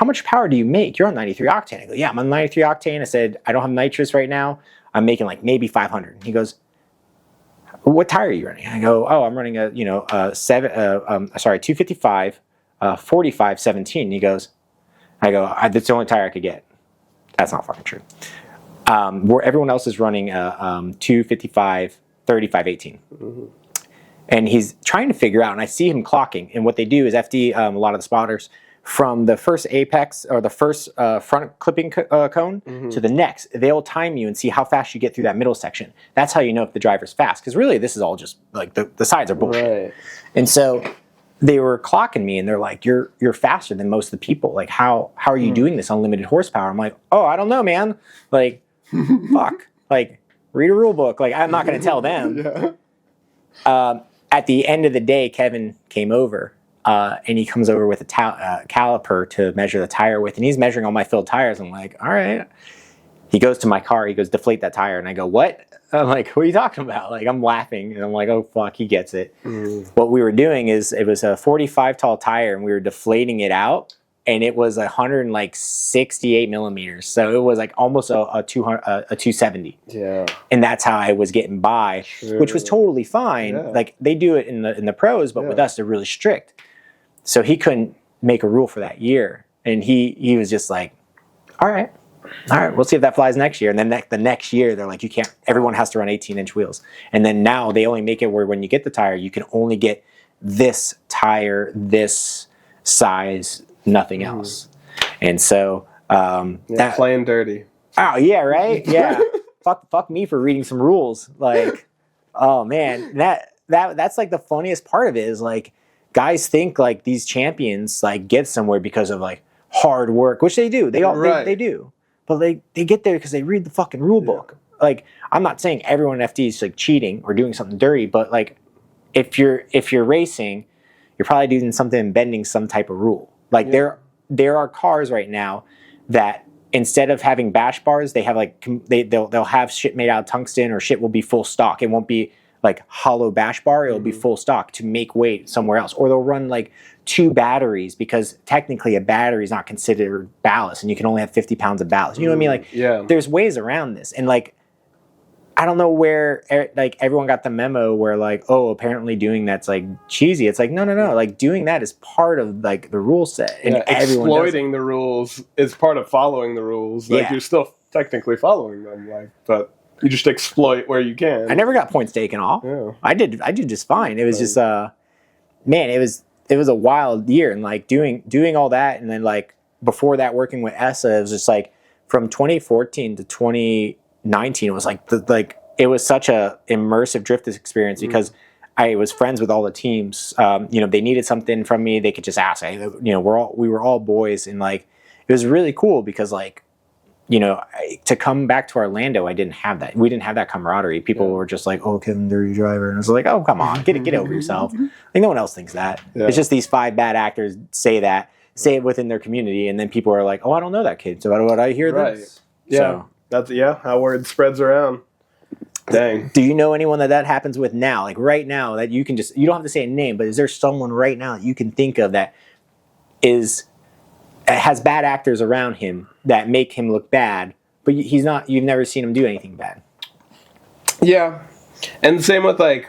much power do you make? You're on 93 octane. I go, yeah, I'm on 93 octane. I said, I don't have nitrous right now. I'm making like maybe 500. He goes, what tire are you running? I go, oh, I'm running a 255, 45, 17. He goes, I go, that's the only tire I could get. That's not fucking true. Where everyone else is running 255, 35, 18. And he's trying to figure out, and I see him clocking. And what they do is FD, a lot of the spotters, from the first apex or the first front clipping cone to the next, they'll time you and see how fast you get through that middle section. That's how you know if the driver's fast. Because really, this is all just like the sides are bullshit. Right. And so they were clocking me, and they're like, "You're faster than most of the people. Like, how are you doing this unlimited horsepower?" I'm like, "Oh, I don't know, man. Like, fuck. Like, read a rule book. Like, I'm not going to tell them." Yeah. At the end of the day, Kevin came over, and he comes over with a caliper to measure the tire with, and he's measuring all my filled tires. I'm like, all right. He goes to my car. He goes, deflate that tire. And I go, what? I'm like, what are you talking about? Like, I'm laughing, and I'm like, oh, fuck, he gets it. What we were doing is it was a 45 tall tire, and we were deflating it out, and it was 168 millimeters. So it was like almost a 270. Yeah. And that's how I was getting by, which was totally fine. Yeah. Like they do it in the pros, but with us, they're really strict. So he couldn't make a rule for that year. And he was just like, all right, we'll see if that flies next year. And then the next year, they're like, you can't, everyone has to run 18-inch wheels. And then now they only make it where when you get the tire, you can only get this tire, this size, nothing else. And so that playing dirty. Oh yeah, right? Yeah. fuck me for reading some rules. Like, oh man, that's like the funniest part of it is like guys think like these champions like get somewhere because of like hard work, which they do. They do. But they get there because they read the fucking rule book. Like, I'm not saying everyone in FD is like cheating or doing something dirty, but like if you're racing, you're probably doing something bending some type of rule. Like there are cars right now that instead of having bash bars, they have like they'll have shit made out of tungsten, or shit will be full stock. It won't be like hollow bash bar. It'll be full stock to make weight somewhere else. Or they'll run like 2 batteries because technically a battery is not considered ballast, and you can only have 50 pounds of ballast. You know what I mean? Like there's ways around this, and like I don't know where like everyone got the memo where like, oh, apparently doing that's like cheesy. It's like no. Like doing that is part of like the rule set, and exploiting the rules is part of following the rules. Like you're still technically following them, like, but you just exploit where you can. I never got points taken off. Yeah. I did just fine. It was just man, it was a wild year, and like doing all that, and then like before that working with ESSA, it was just like from 2014 to 2019, it was like it was such a immersive drift experience because I was friends with all the teams. They needed something from me, they could just ask. We were all boys, and like it was really cool because like to come back to Orlando, I didn't have that. We didn't have that camaraderie. People were just like, "Oh, Kevin, dirty driver," and I was like, "Oh, come on, get over yourself." Like no one else thinks that. Yeah. It's just these 5 bad actors say it within their community, and then people are like, "Oh, I don't know that kid, so how do I hear this?" Yeah. So, that's how word spreads around. Dang. Do you know anyone that happens with now? Like right now, that you can just, you don't have to say a name, but is there someone right now that you can think of that has bad actors around him that make him look bad, but he's not, you've never seen him do anything bad? Yeah. And same with like,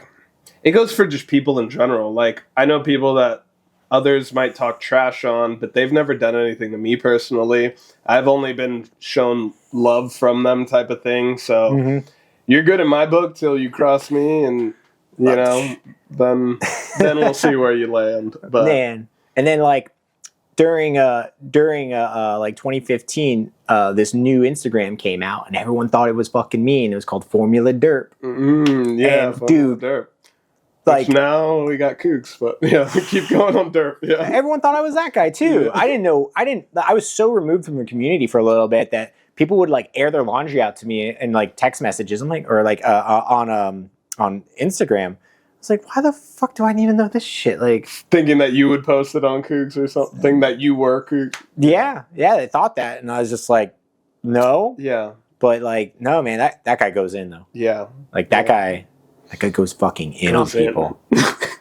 it goes for just people in general. Like, I know people that others might talk trash on, but they've never done anything to me personally. I've only been shown love from them type of thing. So you're good in my book till you cross me, and you know, then we'll see where you land. But man, and then like during like 2015, this new Instagram came out, and everyone thought it was fucking me, and it was called Formula Derp. Yeah, and dude, Derp. Like, which now we got Kooks, but yeah, we keep going on Derp. Yeah, everyone thought I was that guy too. Yeah. I didn't know. I was so removed from the community for a little bit that people would like air their laundry out to me in like text messages. I'm like, or like on Instagram. It's like, why the fuck do I need to know this shit? Like, thinking that you would post it on Kooks or something, that you were Kooks. Yeah, they thought that, and I was just like, no. Yeah. But like, no, man, that guy goes in though. Yeah. Like that guy goes fucking in on people.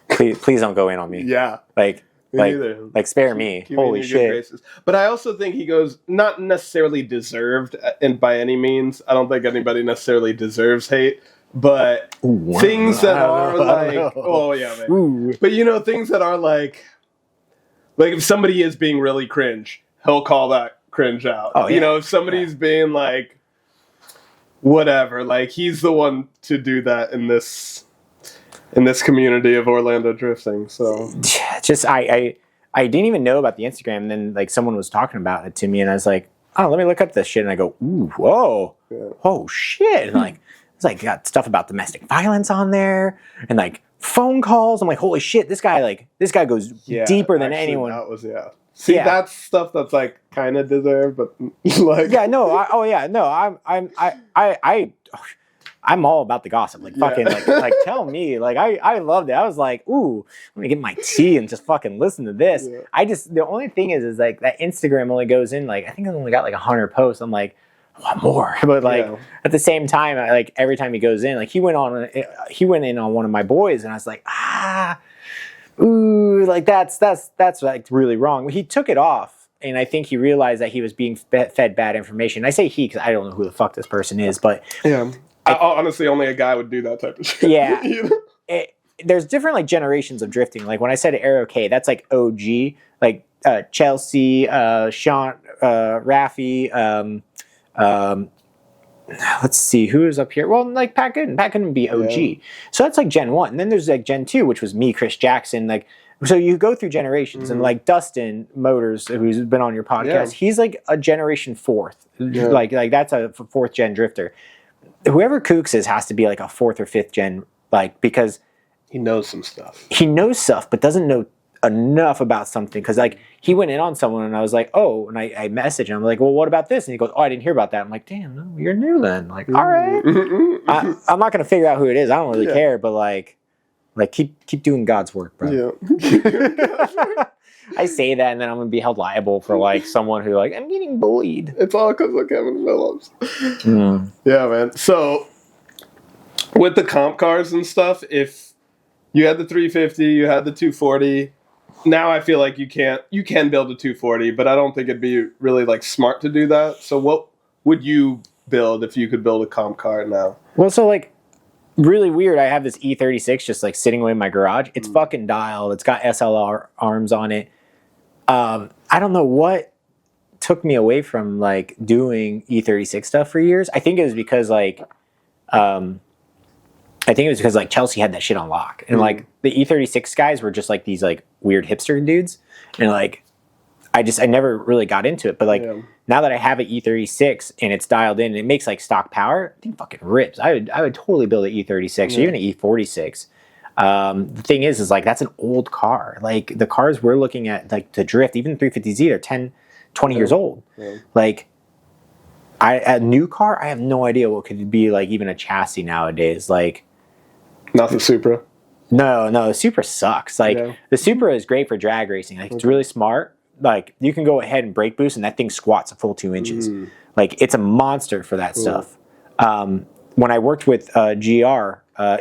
please don't go in on me. Yeah. Like either. Like spare me. Holy shit. But I also think he goes, not necessarily deserved, and by any means, I don't think anybody necessarily deserves hate. But things that are like, oh yeah, man. Ooh. But you know, things that are like if somebody is being really cringe, he'll call that cringe out. Oh, yeah. You know, if somebody's being like, whatever, like he's the one to do that in this community of Orlando drifting. So just I didn't even know about the Instagram, and then like someone was talking about it to me, and I was like, oh, let me look up this shit, and I go, ooh, whoa, yeah. Oh shit, and like. It's like got stuff about domestic violence on there and like phone calls. I'm like, holy shit, this guy goes deeper than anyone. That was See, that's stuff that's like kind of deserved, but like I'm all about the gossip. Like fucking like tell me. Like I loved it. I was like, ooh, let me get my tea and just fucking listen to this. Yeah. The only thing is like that Instagram only goes in like I think I only got like 100 posts. I'm like, I want more, but like at the same time, like every time he goes in, like he went in on one of my boys, and I was like, ooh, like that's like really wrong. He took it off, and I think he realized that he was being fed bad information. I say he because I don't know who the fuck this person is, but yeah, honestly, only a guy would do that type of shit. Yeah, there's different like generations of drifting. Like when I said Aero K, that's like OG, like Chelsea, Sean, Raffy. Let's see who is up here. Well, like Pat Gooden would be OG. Yeah. So that's like Gen 1. And then there's like Gen 2, which was me, Chris Jackson. Like, so you go through generations, and like Dustin Motors, who's been on your podcast, he's like a generation 4th. Yeah. Like that's a 4th gen drifter. Whoever Kooks is has to be like a 4th or 5th gen, like because he knows some stuff. He knows stuff, but doesn't know enough about something, because like he went in on someone, and I was like, oh, and I messaged him. I'm like, well, what about this? And he goes, oh, I didn't hear about that. I'm like, damn, no, you're new then. Like, all right, I'm not gonna figure out who it is. I don't really care, but like keep doing God's work, bro. Yeah. I say that, and then I'm gonna be held liable for like someone who like I'm getting bullied. It's all because of Kevin Phillips. Yeah, man. So with the comp cars and stuff, if you had the 350, you had the 240. Now I feel like you can build a 240, but I don't think it'd be really like smart to do that. So what would you build if you could build a comp car now? Well, so like really weird. I have this E36 just like sitting away in my garage. It's fucking dialed. It's got SLR arms on it. I don't know what took me away from like doing E36 stuff for years. I think it was because like Chelsea had that shit on lock, and like the E36 guys were just like these like weird hipster dudes, and like I never really got into it. But like now that I have an E36 and it's dialed in and it makes like stock power, I think fucking rips. I would totally build an E36 or even an E46. The thing is like that's an old car. Like the cars we're looking at, like to drift, even 350Z, they're 10, 20 years old. Yeah. Like a new car, I have no idea what could be like even a chassis nowadays. Like. Not the Supra. No, the Supra sucks. Like the Supra is great for drag racing. Like it's really smart. Like you can go ahead and brake boost, and that thing squats a full 2 inches. Like it's a monster for that stuff. when I worked with GR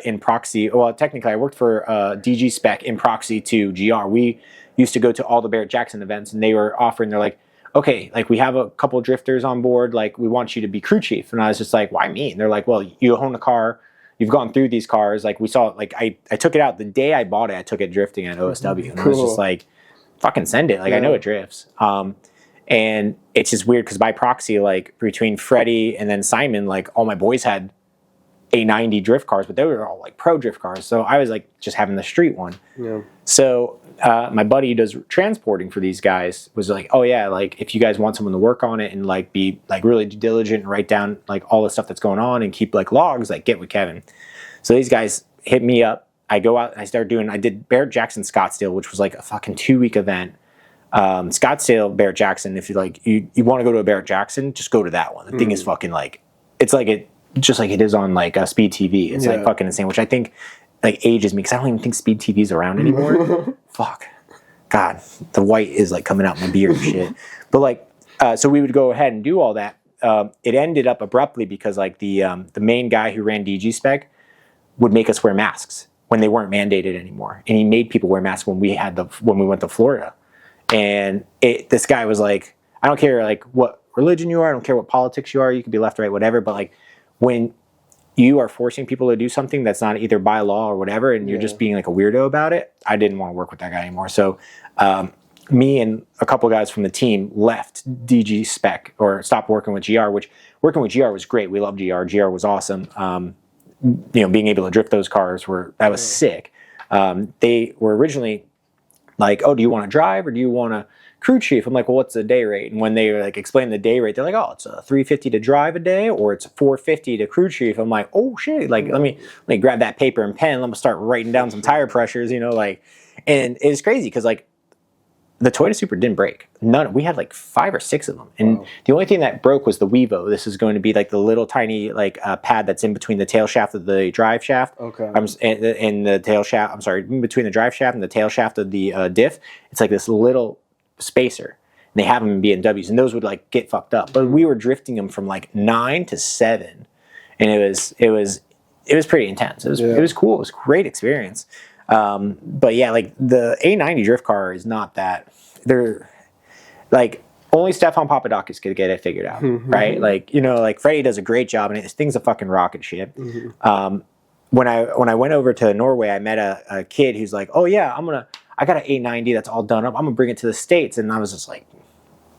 in proxy, well, technically I worked for DG Spec in proxy to GR. We used to go to all the Barrett-Jackson events, and they were offering, they're like, okay, like we have a couple drifters on board, like we want you to be crew chief. And I was just like, why me? And they're like, well, you own a car, you've gone through these cars. Like we saw, like I took it out the day I bought it, I took it drifting at OSW. And I was just like, fucking send it. Like I know it drifts. And it's just weird because by proxy, like between Freddie and then Simon, like all my boys had A90 drift cars, but they were all like pro drift cars. So I was like just having the street one. Yeah. So my buddy who does transporting for these guys was like, oh yeah, like if you guys want someone to work on it and like be like really diligent and write down like all the stuff that's going on and keep like logs, like get with Kevin. So these guys hit me up. I go out and I did Barrett-Jackson Scottsdale, which was like a fucking 2-week event. Scottsdale, Barrett-Jackson, if you like, you want to go to a Barrett-Jackson, just go to that one. The thing is fucking like, it's like it, just like it is on like Speed TV. It's like fucking insane, which I think like ages me because I don't even think Speed TV is around anymore. Fuck. God, the white is like coming out my beard and shit. But like, so we would go ahead and do all that. It ended up abruptly because like the main guy who ran DG Spec would make us wear masks when they weren't mandated anymore. And he made people wear masks when we went to Florida. And this guy was like, I don't care like what religion you are, I don't care what politics you are, you could be left, right, whatever, but like when you are forcing people to do something that's not either by law or whatever, and you're just being like a weirdo about it, I didn't want to work with that guy anymore. So me and a couple guys from the team left DG Spec or stopped working with GR, which working with GR was great. We loved GR. GR was awesome. Being able to drift those cars was sick. They were originally like, oh, do you want to drive or do you want to crew chief? I'm like, well, what's the day rate? And when they like explain the day rate, they're like, oh, it's $350 to drive a day or it's $450 to crew chief. I'm like, oh shit, like let me grab that paper and pen. Let me start writing down some tire pressures, and it's crazy because like the Toyota Supra didn't break. We had like 5 or 6 of them. And the only thing that broke was the Wevo. This is going to be like the little tiny like pad that's in between the tail shaft of the drive shaft. Okay. And the tail shaft, I'm sorry, in between the drive shaft and the tail shaft of the diff. It's like this little spacer. And they have them in BMWs and those would like get fucked up. But we were drifting them from like 9 to 7. And it was pretty intense. It was cool. It was a great experience. But yeah, like the A90 drift car is not that. They're like only Stefan Papadakis could get it figured out, right? Like like Freddie does a great job, and this thing's a fucking rocket ship. When I went over to Norway, I met a kid who's like, oh yeah, I got an A90 that's all done up. I'm gonna bring it to the States, and I was just like,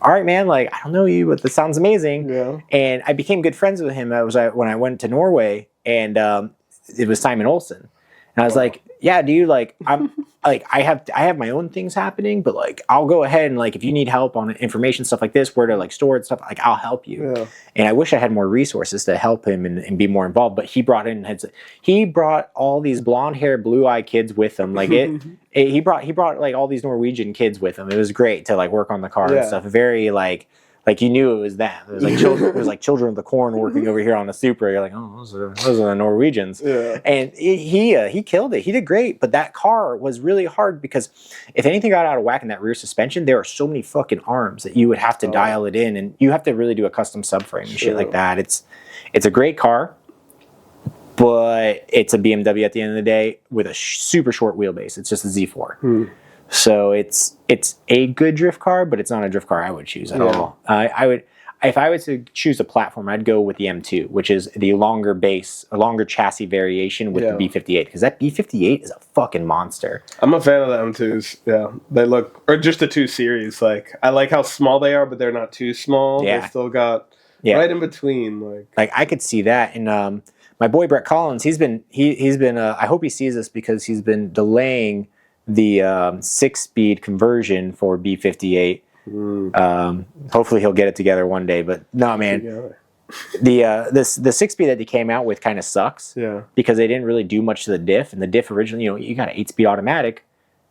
all right, man. Like I don't know you, but this sounds amazing. Yeah. And I became good friends with him. When I went to Norway, and it was Simon Olsen. And I was like, yeah, dude, like I'm like I have my own things happening, but like I'll go ahead and like if you need help on information stuff like this, where to like store it stuff, like I'll help you. Yeah. And I wish I had more resources to help him and be more involved. But he brought all these blonde haired, blue eyed kids with him. Like he brought like all these Norwegian kids with him. It was great to like work on the car and stuff. Very like you knew it was them. It was like children of the corn working over here on the Supra. You're like, oh, those are the Norwegians. Yeah. And he killed it. He did great. But that car was really hard because if anything got out of whack in that rear suspension, there are so many fucking arms that you would have to dial it in, and you have to really do a custom subframe and shit like that. It's a great car, but it's a BMW at the end of the day with a super short wheelbase. It's just a Z4. So it's a good drift car, but it's not a drift car I would choose at all. If I was to choose a platform, I'd go with the M2, which is the longer base, a longer chassis variation with the B58, because that B58 is a fucking monster. I'm a fan of the M2s. Yeah, they look, or just the 2 Series. Like I like how small they are, but they're not too small. Yeah. They still got right in between. Like I could see that, and my boy Brett Collins, he's been. I hope he sees this because he's been delaying the 6-speed conversion for B58. Hopefully he'll get it together one day, but no, man. The 6-speed that they came out with kind of sucks. Yeah. Because they didn't really do much to the diff, and the diff originally, you got an 8-speed automatic.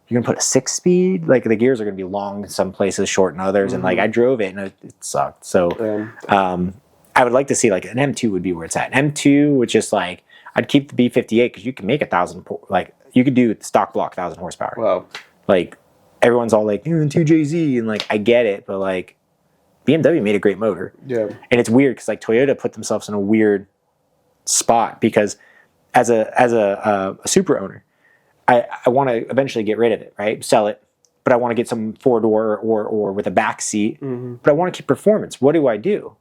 You're gonna put a 6-speed, like the gears are gonna be long in some places, short in others, and like I drove it and it sucked. So I would like to see like an M2 would be where it's at. An M2 would just like I'd keep the B58 because you can make 1,000 like. You could do stock block 1,000 horsepower. Wow. Like, everyone's all like, 2JZ, and like, I get it, but like, BMW made a great motor. Yeah. And it's weird because like Toyota put themselves in a weird spot because as a Supra owner, I want to eventually get rid of it, right? Sell it, but I want to get some 4-door or with a back seat. Mm-hmm. But I want to keep performance. What do I do?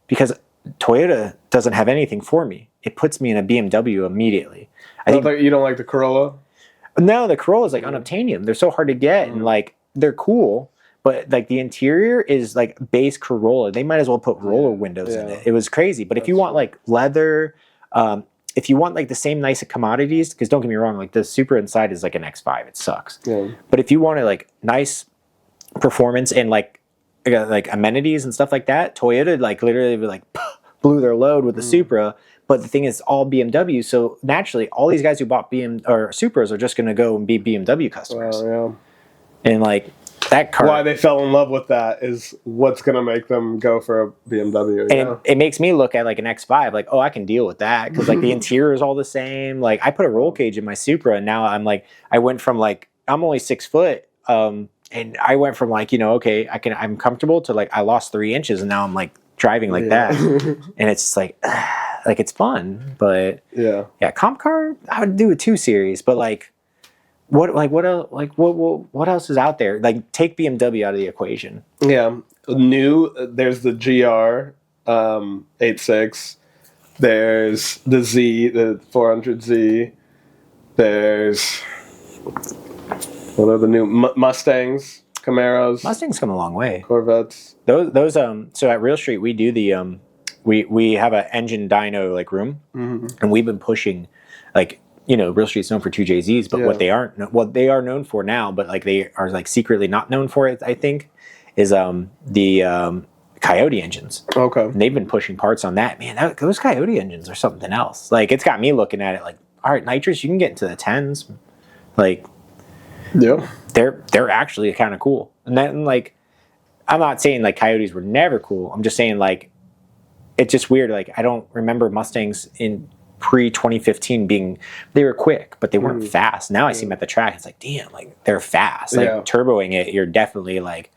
Because Toyota doesn't have anything for me. It puts me in a BMW immediately. You don't like the Corolla? No, the Corolla is like unobtainium. They're so hard to get, and like they're cool, but like the interior is like base Corolla. They might as well put roller windows in it. It was crazy. But if you want like leather, if you want like the same nice commodities, because don't get me wrong, like the Supra inside is like an X5. It sucks. Yeah. But if you want like nice performance and like amenities and stuff like that, Toyota like literally like blew their load with the Supra. But the thing is, all BMW. So naturally, all these guys who bought Supras are just going to go and be BMW customers. Well, And like that car, why they fell in love with that is what's going to make them go for a BMW. And it makes me look at like an X5, like, oh, I can deal with that because like the interior is all the same. Like I put a roll cage in my Supra, and now I'm like, I went from like I'm only 6 foot, and I went from like okay, I'm comfortable to like I lost 3 inches, and now I'm like driving like that, and it's just like it's fun, but yeah, comp car I would do a 2 Series, but like. What else is out there? Like, take BMW out of the equation. Yeah, there's the GR 86. There's the Z, the 400Z. There's what are the new Mustangs, Camaros? Mustangs come a long way. Corvettes. Those so at Real Street we do the we have an engine dyno like room, and we've been pushing like. Real Street's known for 2JZs, but what they are known for now, but like they are like secretly not known for it, I think, is the Coyote engines. Okay. And they've been pushing parts on that. Man, those Coyote engines are something else. Like it's got me looking at it like, all right, nitrous, you can get into the 10s. Like, yeah, they're actually kind of cool. And then like, I'm not saying like Coyotes were never cool. I'm just saying like, it's just weird. Like I don't remember Mustangs in pre-2015 they were quick, but they weren't fast. Now I see them at the track. It's like, damn, like they're fast. Like turboing it, you're definitely like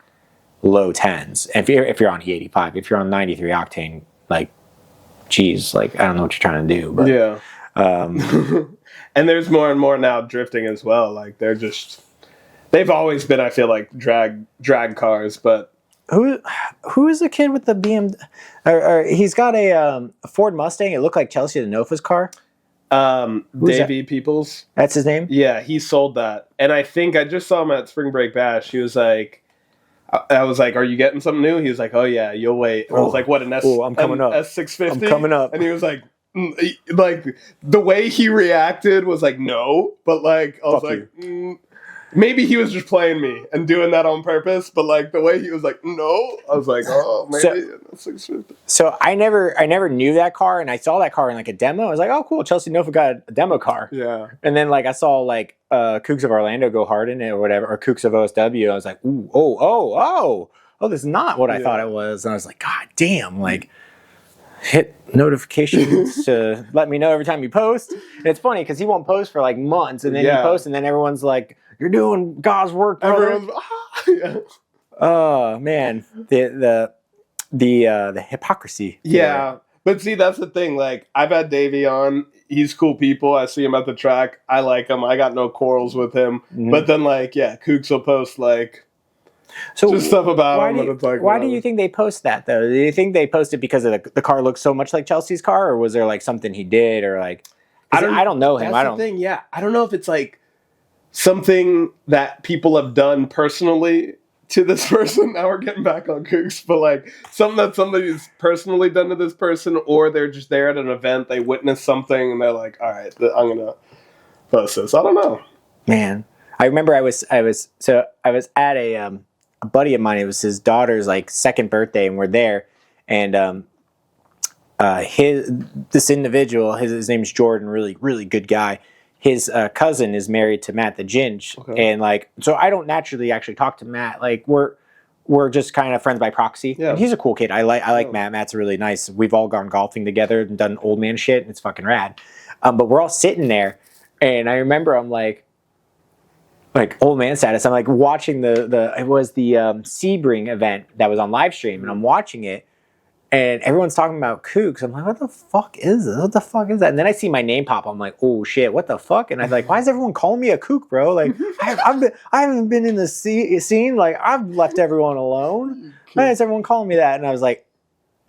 low 10s. And if you're on E85, if you're on 93 octane, like, geez, like I don't know what you're trying to do. But yeah. And there's more and more now drifting as well. Like they've always been, I feel like, drag cars, but. Who is the kid with the BMW? Or he's got a Ford Mustang. It looked like Chelsea Denofa's car. Davey Peoples. That's his name? Yeah, he sold that. And I think I just saw him at Spring Break Bash. He was like, I was like, are you getting something new? He was like, oh yeah, you'll wait. I was like, what, I'm coming up. S650? I'm coming up. And he was like the way he reacted was like, no. But like, I was like, maybe he was just playing me and doing that on purpose, but like the way he was like, no, I was like, oh, maybe 650. So I never knew that car, and I saw that car in like a demo. I was like, oh, cool, Chelsea Nova got a demo car. Yeah. And then like I saw like Kooks of Orlando go hard in it or whatever, or Kooks of OSW. I was like, ooh, oh, this is not what I thought it was. And I was like, God damn, like hit notifications to let me know every time you post. And it's funny because he won't post for like months, and then he posts, and then everyone's like, you're doing God's work, brother. Oh man, the hypocrisy. Yeah, but see, that's the thing. Like, I've had Davey on. He's cool people. I see him at the track. I like him. I got no quarrels with him. Mm-hmm. But then, like, Kooks will post like just stuff about him. Why do you think they post that though? Do you think they post it because of the car looks so much like Chelsea's car, or was there like something he did, or like I don't know him. That's the thing. Yeah, I don't know if it's like something that people have done personally to this person. Now we're getting back on Kooks, but like something that somebody's personally done to this person, or they're just there at an event, they witness something, and they're like, all right, I'm gonna post this. I don't know. Man, I remember I was at a buddy of mine. It was his daughter's like 2nd birthday, and we're there, and this individual, his name's Jordan, really really good guy. His cousin is married to Matt the Ginge, and like, so I don't naturally actually talk to Matt. Like we're just kind of friends by proxy. Yeah. And he's a cool kid. I like Matt. Matt's really nice. We've all gone golfing together and done old man shit, and it's fucking rad. But we're all sitting there, and I remember I'm like old man status. I'm like watching it was the Sebring event that was on live stream, and I'm watching it, and everyone's talking about kooks. I'm like, what the fuck is this? What the fuck is that? And then I see my name pop. I'm like, oh shit, what the fuck? And I'm like, why is everyone calling me a kook, bro? Like, I haven't been in the scene. Like, I've left everyone alone. Why is everyone calling me that? And I was like,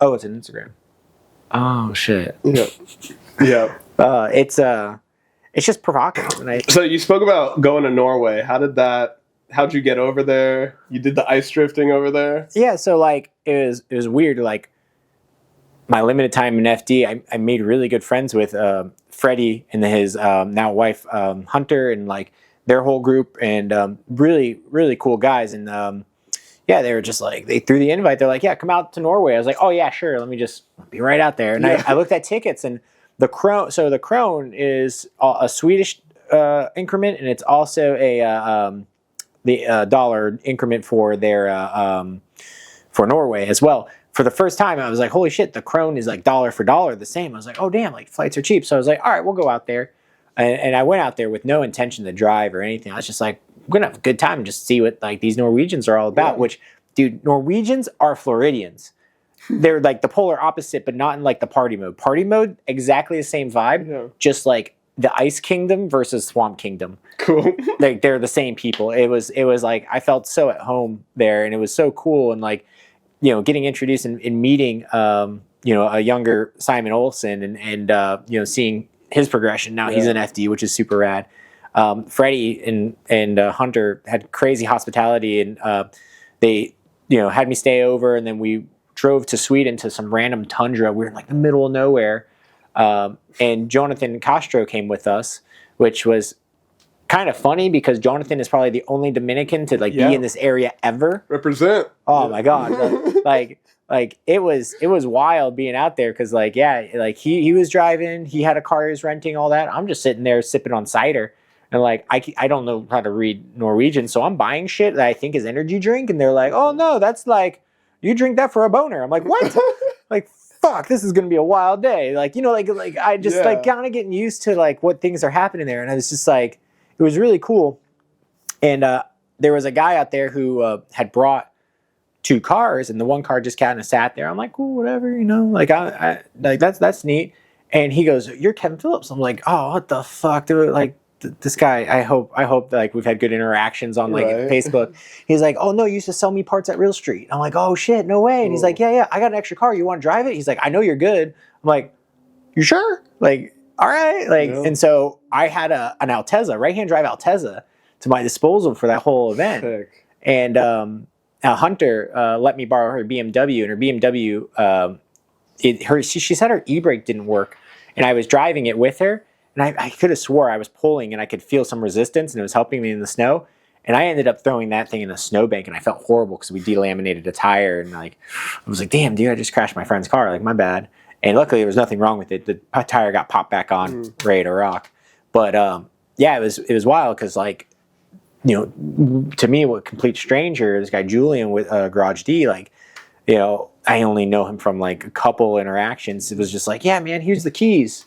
oh, it's an Instagram. Oh shit. Yeah. Yeah. It's just provocative. So you spoke about going to Norway. How'd you get over there? You did the ice drifting over there? Yeah, so like it was weird. Like my limited time in FD, I made really good friends with Freddie and his now wife Hunter, and like their whole group, and really, really cool guys. And yeah, they were just like, they threw the invite. They're like, yeah, come out to Norway. I was like, oh yeah, sure. Let me just be right out there. And I looked at tickets, and the krone. So the krone is a Swedish increment, and it's also the dollar increment for their for Norway as well. For the first time, I was like, holy shit, the krone is like dollar for dollar the same. I was like, oh damn, like flights are cheap. So I was like, all right, we'll go out there. And I went out there with no intention to drive or anything. I was just like, I'm gonna have a good time and just see what like these Norwegians are all about. Which, dude, Norwegians are Floridians. They're like the polar opposite, but not in like the party mode. Party mode, exactly the same vibe, just like the Ice Kingdom versus Swamp Kingdom. Cool. Like they're the same people. It was like I felt so at home there, and it was so cool. And like, you know, getting introduced and meeting you know, a younger Simon Olsen, and you know, seeing his progression. Now he's an FD, which is super rad. Freddie and Hunter had crazy hospitality, and they, you know, had me stay over, and then we drove to Sweden to some random tundra. We were in like the middle of nowhere, and Jonathan Castro came with us, which was kind of funny because Jonathan is probably the only Dominican to like be in this area ever. Represent. Oh my god, like it was wild being out there, because like like he was driving, he had a car he was renting, all that. I'm just sitting there sipping on cider. And like, I don't know how to read Norwegian, so I'm buying shit that I think is energy drink, and they're like, oh no, that's like, you drink that for a boner. I'm like, what? Like, fuck, this is gonna be a wild day. Like, you know, like I just like kind of getting used to like what things are happening there, and I was just like, it was really cool. And there was a guy out there who had brought 2 cars, and the one car just kind of sat there. I'm like, cool, whatever, you know, like I like that's neat. And he goes, you're Kevin Phillips. I'm like, oh, what the fuck, dude? Like, this guy, I hope that, like, we've had good interactions on like Facebook. He's like, oh no, you used to sell me parts at Real Street. I'm like, oh shit, no way. And he's like, yeah, I got an extra car. You want to drive it? He's like, I know you're good. I'm like, you sure? Like, all right. Like, and so I had an Altezza, right-hand drive Altezza, to my disposal for that whole event. Sick. And Hunter let me borrow her BMW, and her BMW, she said her e-brake didn't work, and I was driving it with her. And I could have swore I was pulling and I could feel some resistance, and it was helping me in the snow. And I ended up throwing that thing in a snowbank, and I felt horrible because we delaminated a tire. And like, I was like, damn, dude, I just crashed my friend's car. Like, my bad. And luckily there was nothing wrong with it. The tire got popped back on, ready to rock. But yeah, it was wild because, like, you know, to me, what complete stranger, this guy Julian with Garage D, like, you know, I only know him from like a couple interactions. It was just like, yeah, man, here's the keys.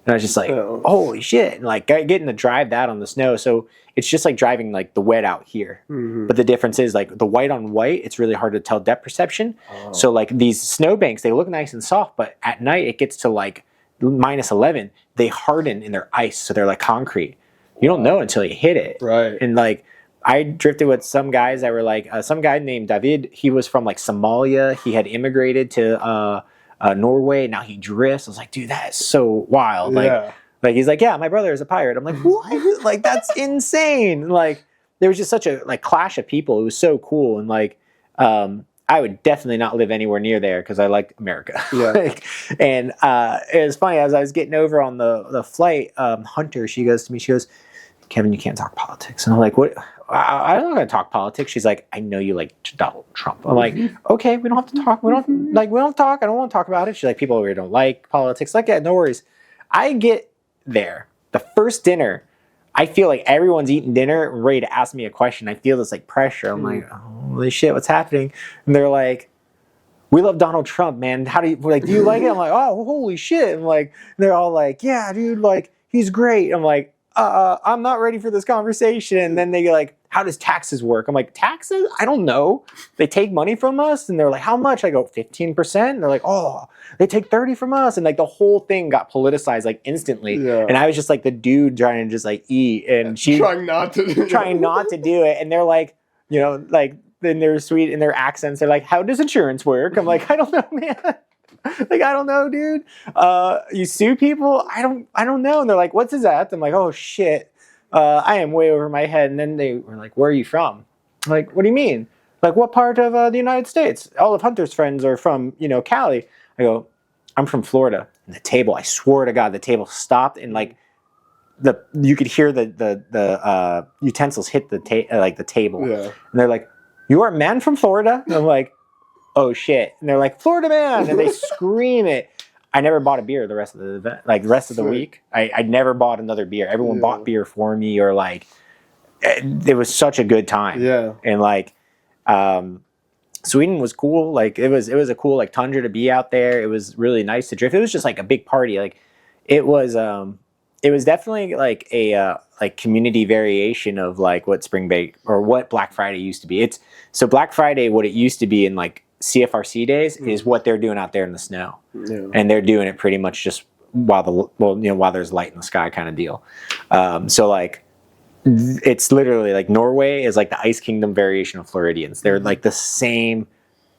And I was just like, holy shit. And like getting to drive that on the snow. So it's just like driving like the wet out here. But the difference is like the white on white, it's really hard to tell depth perception. So like these snowbanks, they look nice and soft, but at night it gets to like -11. They harden in their ice. So they're like concrete. You don't know until you hit it. Right. And like, I drifted with some guys that were like, some guy named David, he was from like Somalia. He had immigrated to Norway. Now he drifts. I was like, dude, that is so wild. Like he's like, yeah, my brother is a pirate. I'm like, what? Like, that's insane. Like, there was just such a like clash of people. It was so cool. And like, I would definitely not live anywhere near there because I like America. Like, and it was funny, as I was getting over on the flight, Hunter, she goes to me, she goes, Kevin, you can't talk politics. And I'm like, what? I'm not going to talk politics. She's like, I know you like Donald Trump. I'm like, okay, we don't have to talk. We don't talk. I don't want to talk about it. She's like, people over here don't like politics. Like, yeah, no worries. I get there. The first dinner, I feel like everyone's eating dinner and ready to ask me a question. I feel this like pressure. I'm like, holy shit, what's happening? And they're like, we love Donald Trump, man. How do you like? Do you like it? I'm like, oh, holy shit. And like, they're all like, yeah, dude, like, he's great. I'm like, I'm not ready for this conversation. And then they like, how does taxes work? I'm like, taxes? I don't know. They take money from us, and they're like, how much? I go, 15%. And they're like, oh, they take 30 from us, and like the whole thing got politicized like instantly. Yeah. And I was just like the dude trying to just like eat, and she trying not to do it. And they're like, you know, like in their sweet in their accents, they're like, how does insurance work? I'm like, I don't know, man. Like, I don't know, dude. You sue people? I don't know. And they're like, what's that? I'm like, oh shit. I am way over my head. And then they were like, where are you from? I'm like, what do you mean? Like, what part of the United States? All of Hunter's friends are from, you know, Cali. I go, I'm from Florida. And the table, I swear to God, the table stopped, and like you could hear the utensils hit the table. Yeah. And they're like, you are a man from Florida? And I'm like, oh shit. And they're like, Florida man, and they scream it. I never bought a beer the rest of the event, like the rest of the week. I never bought another beer. Everyone bought beer for me, or like it was such a good time. Yeah. And like Sweden was cool. Like it was a cool like tundra to be out there. It was really nice to drift. It was just like a big party. Like it was definitely like a like community variation of like what Spring Break or what Black Friday used to be. So Black Friday, what it used to be in like CFRC days, is what they're doing out there in the snow. Yeah. And they're doing it pretty much just while there's light in the sky kind of deal. So like it's literally like Norway is like the Ice Kingdom variation of Floridians. They're like the same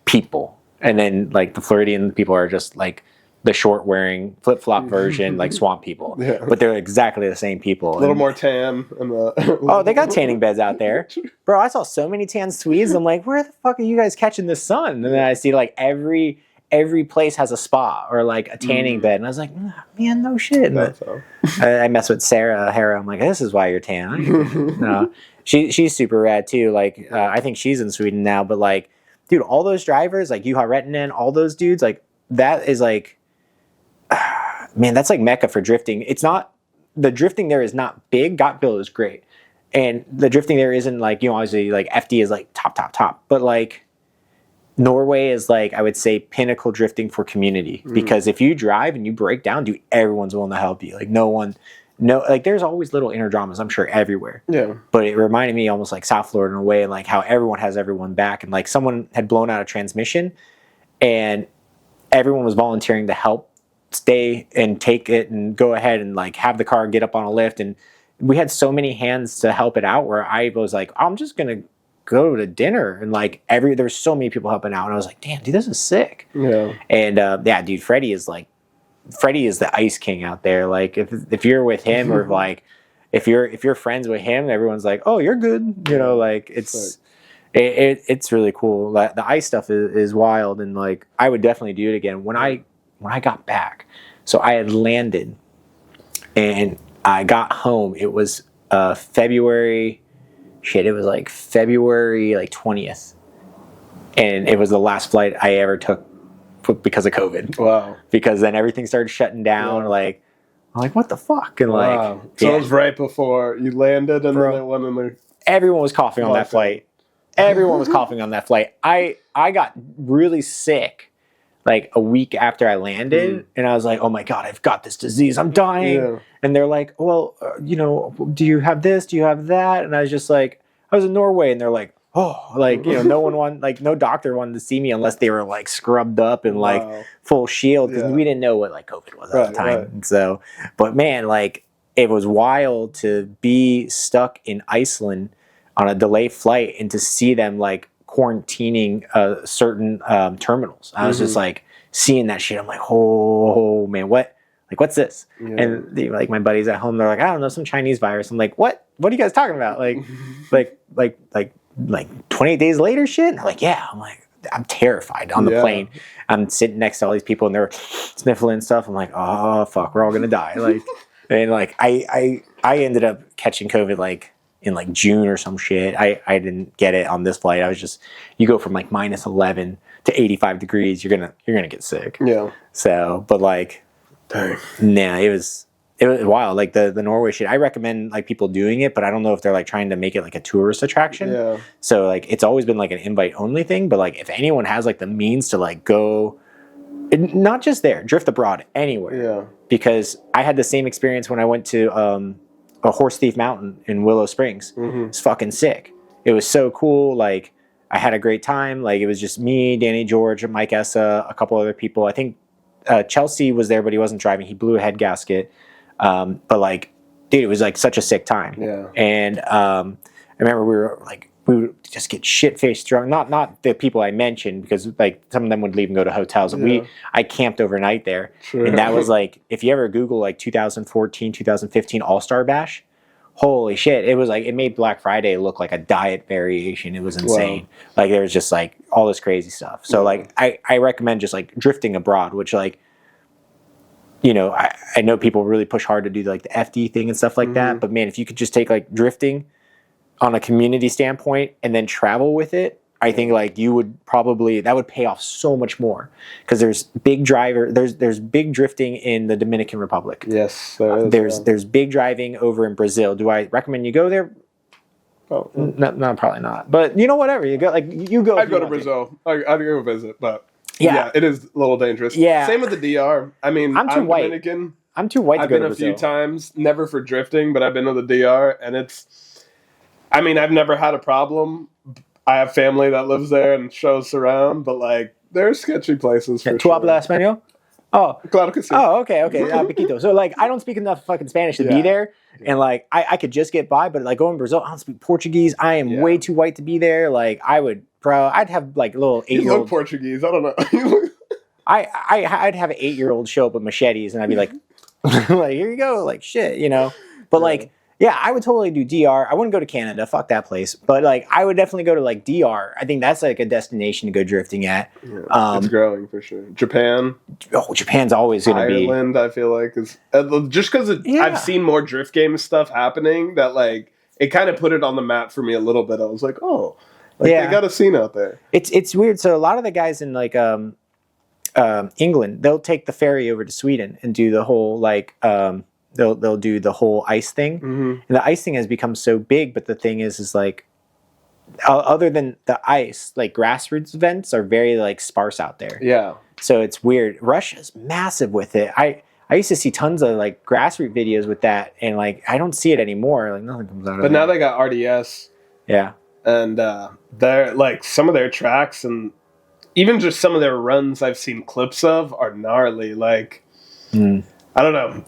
people, and then like the Floridian people are just like the short wearing flip flop version, like swamp people. Yeah. But they're exactly the same people. A little more tan. Oh, they got tanning beds out there. Bro, I saw so many tan Swedes. I'm like, where the fuck are you guys catching the sun? And then I see like every place has a spa or like a tanning bed. And I was like, man, no shit. I mess with Sarah Hera. I'm like, this is why you're tan. No, she's super rad too. Like, I think she's in Sweden now. But like, dude, all those drivers, like Juha Rettinen, all those dudes, like that is like, man, that's like Mecca for drifting. It's not, the drifting there is not big. Gottville is great. And the drifting there isn't like, you know, obviously like FD is like top. But like Norway is like, I would say pinnacle drifting for community. Because if you drive and you break down, dude, everyone's willing to help you. Like like there's always little inner dramas, I'm sure, everywhere. Yeah. But it reminded me almost like South Florida in a way, and like how everyone has everyone back. And like someone had blown out a transmission and everyone was volunteering to help stay and take it and go ahead and like have the car get up on a lift. And we had so many hands to help it out where I was like, I'm just gonna go to dinner, and like there's so many people helping out, and I was like, damn, dude, this is sick. Yeah. And yeah, dude, Freddie is the ice king out there. Like if you're with him or like if you're friends with him, everyone's like, oh, you're good, you know. Like it's really cool. The ice stuff is wild, and like I would definitely do it again when I got back. So I had landed and I got home. It was February like 20th. And it was the last flight I ever took because of COVID. Wow. Because then everything started shutting down. Yeah. Like, I'm like, what the fuck? And wow. Like, so it was right before you landed, and then it went in the... Everyone was coughing on that flight. Everyone was coughing on that flight. I got really sick like a week after I landed, and I was like, oh my God, I've got this disease. I'm dying. Yeah. And they're like, well, you know, do you have this? Do you have that? And I was just like, I was in Norway, and they're like, oh, like, you know, no doctor wanted to see me unless they were like scrubbed up and like full shield, because we didn't know what like COVID was at the time. Right. And so, but man, like it was wild to be stuck in Iceland on a delayed flight and to see them like quarantining certain terminals. I was just like seeing that shit. I'm like, oh man, what's this? Yeah. And like my buddies at home, they're like, I don't know, some Chinese virus. I'm like, what are you guys talking about? Like 28 days later shit? And they're like, yeah. I'm like, I'm terrified on the plane. I'm sitting next to all these people and they're sniffling and stuff. I'm like, oh fuck, we're all gonna die. Like, and like I ended up catching COVID like in like June or some shit. I didn't get it on this flight. I was just, you go from like minus 11 to 85 degrees, you're gonna get sick. Yeah. So, but like, dang. Nah, it was wild. Like the Norway shit, I recommend like people doing it, but I don't know if they're like trying to make it like a tourist attraction. Yeah. So like it's always been like an invite only thing, but like if anyone has like the means to like go, not just there, drift abroad anywhere. Yeah. Because I had the same experience when I went to a Horse Thief Mountain in Willow Springs. It's fucking sick. it was so cool. Like I had a great time. Like it was just me, Danny George, Mike Essa, a couple other people. I think Chelsea was there, but he wasn't driving. He blew a head gasket. But like, dude, it was like such a sick time. Yeah. And I remember we would just get shit faced drunk. Not the people I mentioned, because like some of them would leave and go to hotels. And I camped overnight there. Sure. And that was like, if you ever Google like 2014, 2015 All-Star Bash, holy shit, it was like, it made Black Friday look like a diet variation. It was insane. Wow. Like there was just like all this crazy stuff. So like I recommend just like drifting abroad, which like, you know, I know people really push hard to do like the FD thing and stuff like that. But man, if you could just take like drifting on a community standpoint and then travel with it, I think like you would probably, that would pay off so much more, because there's big big drifting in the Dominican Republic. Yes, there's big driving over in Brazil. Do I recommend you go there? Oh, no, probably not. But you know, whatever you go, like you go. I'd go to Brazil. I'd go visit, but yeah, it is a little dangerous. Yeah, same with the DR. I mean, I'm Dominican. I'm too white to go to Brazil. I've been a few times, never for drifting, but I've been to the DR, and it's. I mean, I've never had a problem. I have family that lives there and shows around, but like there's sketchy places for ¿Tú hablas español? Oh, claro que sí. Oh, okay. Piquito. So like, I don't speak enough fucking Spanish to be there, and like I could just get by. But like going to Brazil, I don't speak Portuguese. I am way too white to be there. Like I'd have like a little 8-year-old. You look Portuguese. I don't know. I'd have an 8-year-old show up with machetes, and I'd be like, like here you go, like shit, you know. But like. Yeah, I would totally do DR. I wouldn't go to Canada. Fuck that place. But like, I would definitely go to like DR. I think that's like a destination to go drifting at. Yeah, it's growing for sure. Japan. Oh, Japan's always going to be. Ireland, I feel like, is just because I've seen more drift game stuff happening that like it kind of put it on the map for me a little bit. I was like, oh, like they got a scene out there. It's weird. So a lot of the guys in like England, they'll take the ferry over to Sweden and do the whole like. They'll do the whole ice thing, and the ice thing has become so big. But the thing is like, other than the ice, like grassroots events are very like sparse out there. Yeah. So it's weird. Russia's massive with it. I used to see tons of like grassroots videos with that, and like I don't see it anymore. Like nothing comes out of it. But now they got RDS. Yeah. And they're like some of their tracks and even just some of their runs I've seen clips of are gnarly. Like. I don't know.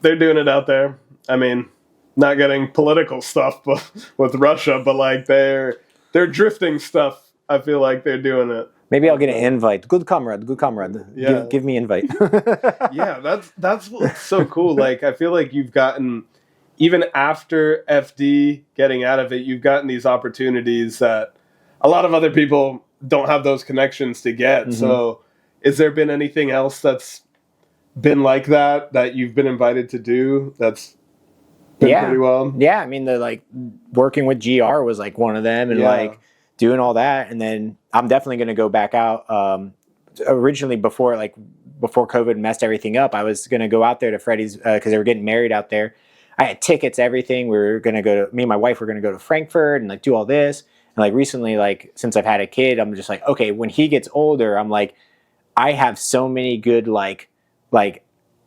They're doing it out there. I mean, not getting political stuff but with Russia, but like they're drifting stuff. I feel like they're doing it. Maybe I'll get an invite. Good comrade. Yeah. Give me invite. Yeah, that's what's so cool. Like I feel like you've gotten, even after FD getting out of it, you've gotten these opportunities that a lot of other people don't have those connections to get. So, has there been anything else that's been like that you've been invited to do that's been pretty well? Yeah, I mean, the like working with GR was like one of them, and like doing all that, and then I'm definitely going to go back out. Originally, before COVID messed everything up, I was going to go out there to Freddie's because they were getting married out there. I had tickets, everything. We were going to go to, me and my wife were going to go to Frankfurt and like do all this. And like recently, like since I've had a kid, I'm just like, okay, when he gets older, I'm like, I have so many good like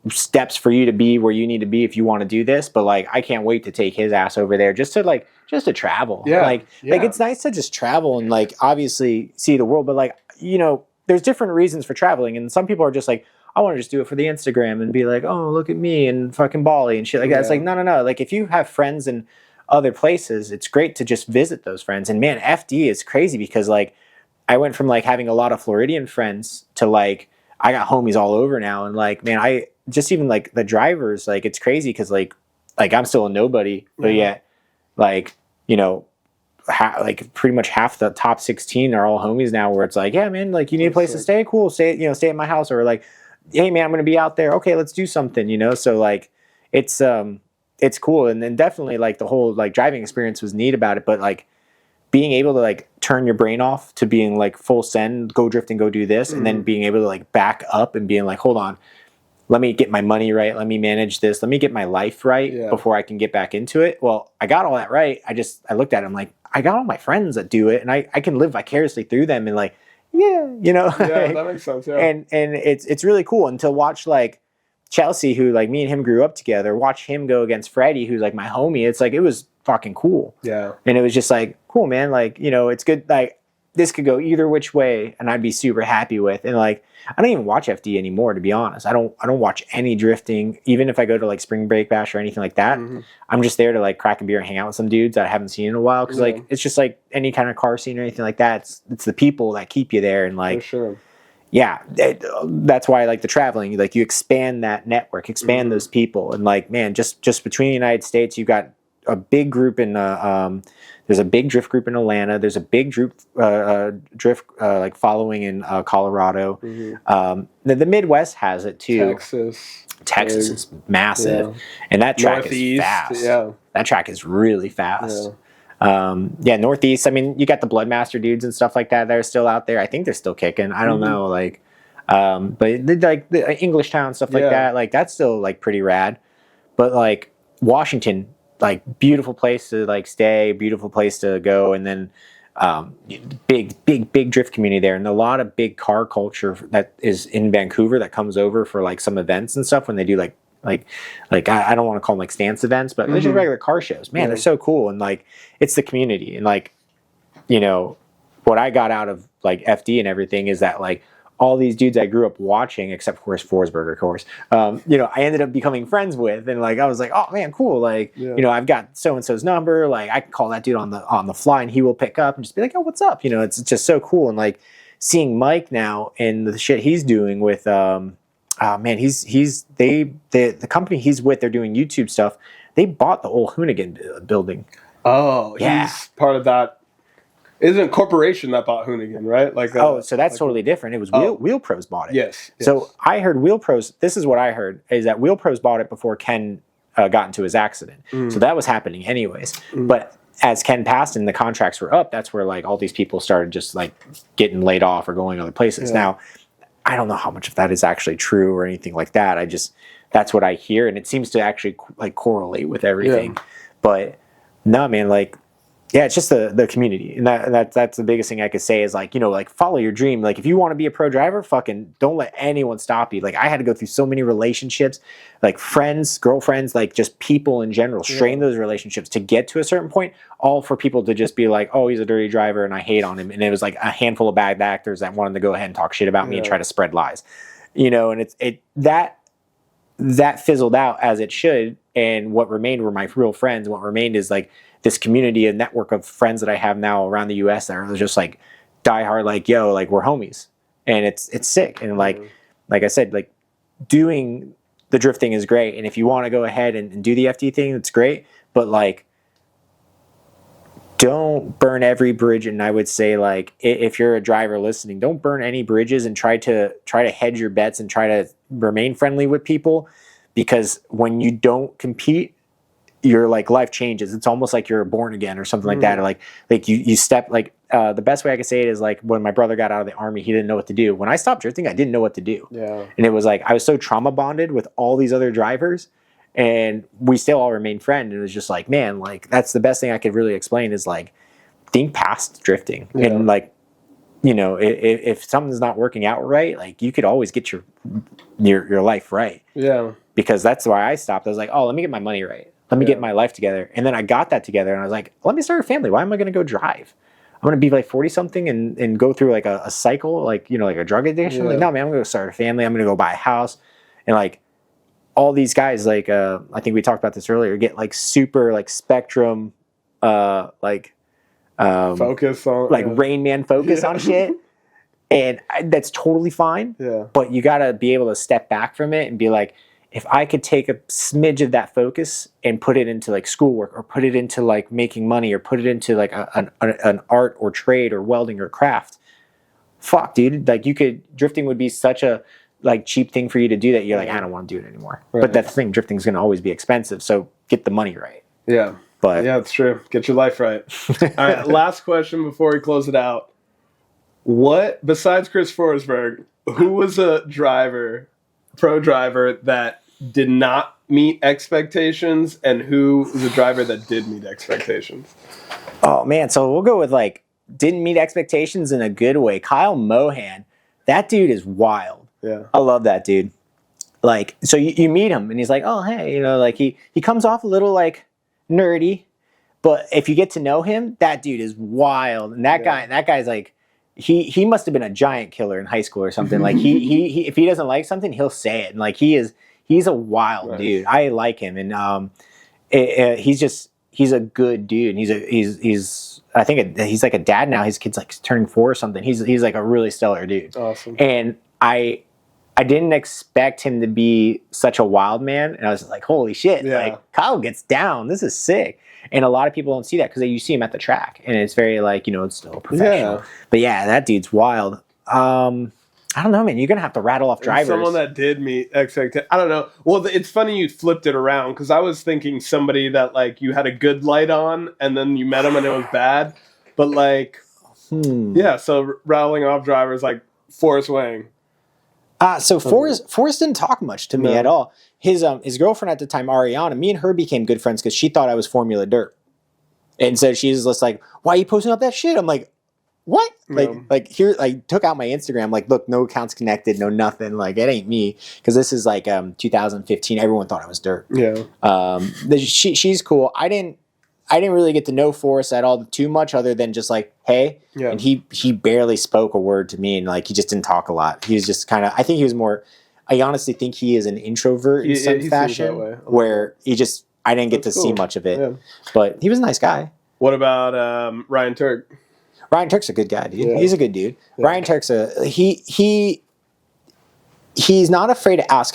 steps for you to be where you need to be if you want to do this, but like I can't wait to take his ass over there just to travel. Like it's nice to just travel and like obviously see the world, but like, you know, there's different reasons for traveling, and some people are just like, I want to just do it for the Instagram and be like, oh, look at me and fucking Bali and shit like that. It's like, no. Like if you have friends in other places, it's great to just visit those friends. And man, FD is crazy because like I went from like having a lot of Floridian friends to like I got homies all over now, and like, man, I just even like the drivers, like it's crazy because like I'm still a nobody, but yet like, you know, like pretty much half the top 16 are all homies now. Where it's like, yeah, man, like you need a place to stay, cool, stay at my house, or like, hey man, I'm gonna be out there, okay, let's do something, you know. So like it's cool, and then definitely like the whole like driving experience was neat about it, but like being able to like turn your brain off to being like full send, go drift and go do this, and then being able to like back up and being like, hold on, let me get my money right, let me manage this, let me get my life right before I can get back into it. Well, I got all that right. I looked at it, I'm like, I got all my friends that do it, and I can live vicariously through them, and like, yeah, you know. Yeah, that makes sense. Yeah. And it's really cool. And to watch like Chelsea, who like me and him grew up together, watch him go against Freddie, who's like my homie. It's like it was fucking cool. Yeah. And it was just like, cool, man. Like, you know, it's good. Like, this could go either which way, and I'd be super happy with. And like, I don't even watch FD anymore, to be honest. I don't watch any drifting. Even if I go to like spring break bash or anything like that, I'm just there to like crack a beer and hang out with some dudes that I haven't seen in a while. Because like, it's just like any kind of car scene or anything like that. It's the people that keep you there. And like, For sure. yeah, that's why I like the traveling. Like, you expand that network, expand those people, and like, man, just between the United States, you've got a big group in there's a big drift group in Atlanta. There's a big drift like following in Colorado. The Midwest has it too. Texas is massive, and that track is fast. Yeah, that track is really fast. Northeast. I mean, you got the Bloodmaster dudes and stuff like that. They're still out there. I think they're still kicking. I don't know, like, but like the English Town stuff like that. Like, that's still like pretty rad. But like Washington, like, beautiful place to like stay, beautiful place to go, and then big drift community there, and a lot of big car culture that is in Vancouver that comes over for like some events and stuff when they do like I don't want to call them like stance events, but they're just regular car shows. Man, they're so cool, and like, it's the community. And like, you know, what I got out of like FD and everything is that like all these dudes I grew up watching, except of course Forsberg, of course, you know, I ended up becoming friends with, and like, I was like, oh man, cool. Like, you know, I've got so and so's number. Like, I can call that dude on the fly, and he will pick up and just be like, oh, what's up? You know, it's just so cool. And like, seeing Mike now and the shit he's doing with the company he's with, they're doing YouTube stuff. They bought the old Hoonigan building. Oh, yeah. He's part of that. Isn't a corporation that bought Hoonigan, right? Like, so that's like, totally different. It was Wheel Pros bought it. Yes. So I heard Wheel Pros. This is what I heard, is that Wheel Pros bought it before Ken got into his accident. So that was happening anyways. But as Ken passed and the contracts were up, that's where like all these people started just like getting laid off or going other places. Now, I don't know how much of that is actually true or anything like that. That's what I hear, and it seems to actually like correlate with everything. But no, man, like, yeah, it's just the community, and that's the biggest thing I could say is like, you know, like, follow your dream. Like, if you want to be a pro driver, fucking don't let anyone stop you. Like, I had to go through so many relationships, like friends, girlfriends, like just people in general, strain those relationships to get to a certain point, all for people to just be like, oh, he's a dirty driver and I hate on him. And it was like a handful of bad actors that wanted to go ahead and talk shit about me and try to spread lies, you know, and that fizzled out as it should. And what remained were my real friends. What remained is like this community and network of friends that I have now around the US that are just like diehard, like, yo, like, we're homies. And it's sick. And like I said, like, doing the drifting is great. And if you want to go ahead and do the FD thing, that's great. But like, don't burn every bridge. And I would say, like, if you're a driver listening, don't burn any bridges and try to hedge your bets and try to remain friendly with people, because when you don't compete, your like life changes. It's almost like you're born again or something like that. Or like you step, like, the best way I could say it is like when my brother got out of the army, he didn't know what to do. When I stopped drifting, I didn't know what to do. And it was like, I was so trauma bonded with all these other drivers, and we still all remain friends. And it was just like, man, like, that's the best thing I could really explain is like, think past drifting. And like, you know, if something's not working out right, like, you could always get your life right. Because that's why I stopped. I was like, oh, let me get my money right. Let me get my life together. And then I got that together, and I was like, let me start a family. Why am I going to go drive? I'm going to be like 40 something and go through like a cycle, like, you know, like a drug addiction. Like, no, man, I'm going to start a family. I'm going to go buy a house. And like, all these guys, like, I think we talked about this earlier, get like super like spectrum, focus on, like, Rain Man focus on shit. And that's totally fine. But you got to be able to step back from it and be like, if I could take a smidge of that focus and put it into like schoolwork, or put it into like making money, or put it into like an art or trade or welding or craft, fuck, dude, like, drifting would be such a like cheap thing for you to do that you're like, I don't want to do it anymore. But that's the thing, drifting's going to always be expensive, so get the money right. But yeah, it's true. Get your life right. All right, last question before we close it out. What, besides Chris Forsberg, who was a pro driver that did not meet expectations, and who was a driver that did meet expectations? Oh man, so we'll go with like, didn't meet expectations in a good way. Kyle Mohan, that dude is wild. I love that dude. Like, so you meet him and he's like, oh hey, you know, like he comes off a little like nerdy, But if you get to know him, that dude is wild. And that guy's like, he must have been a giant killer in high school or something. Like he if he doesn't like something, he'll say it. And like he's a wild dude. I like him. And he's a good dude. And he's I think he's like a dad now. His kid's like turning 4 or something. He's like a really stellar dude. Awesome. And I didn't expect him to be such a wild man. And I was like, holy shit. Yeah. Like Kyle gets down. This is sick. And a lot of people don't see that because you see him at the track. And it's very like, it's still professional. Yeah. But yeah, that dude's wild. I don't know, man. You're going to have to rattle off drivers. Someone that did meet expectations. I don't know. Well, it's funny you flipped it around because I was thinking somebody that like you had a good light on and then you met him and it was bad. But like, yeah, so rattling off drivers like Forrest Wang. So Forrest didn't talk much to me at all. His girlfriend at the time, Ariana, me and her became good friends because she thought I was Formula Dirt. And so she's just like, why are you posting up that shit? I'm like, what? Like here, I took out my Instagram, like, look, no accounts connected, no nothing. Like, it ain't me. Because this is like 2015. Everyone thought I was Dirt. Yeah. She's cool. I didn't really get to know Forrest at all too much other than just like, hey. Yeah. And he barely spoke a word to me and like he just didn't talk a lot. He was just kind of, I think he was more, I honestly think he is an introvert in some fashion where I didn't get to see much of it. Yeah. But he was a nice guy. What about Ryan Turk? Ryan Turk's a good guy, dude. Yeah. He's a good dude. Yeah. Ryan Turk's he's not afraid to ask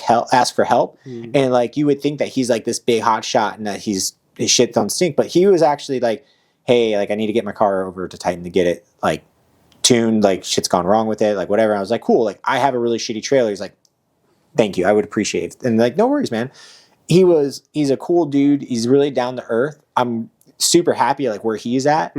for help. And like you would think that he's like this big hot shot and that his shit don't stink, but he was actually like, hey, like I need to get my car over to Titan to get it like tuned, like shit's gone wrong with it, like whatever. I was like, cool, like I have a really shitty trailer. He's like, thank you, I would appreciate it. And like, no worries, man. He's a cool dude. He's really down to earth. I'm super happy like where he's at.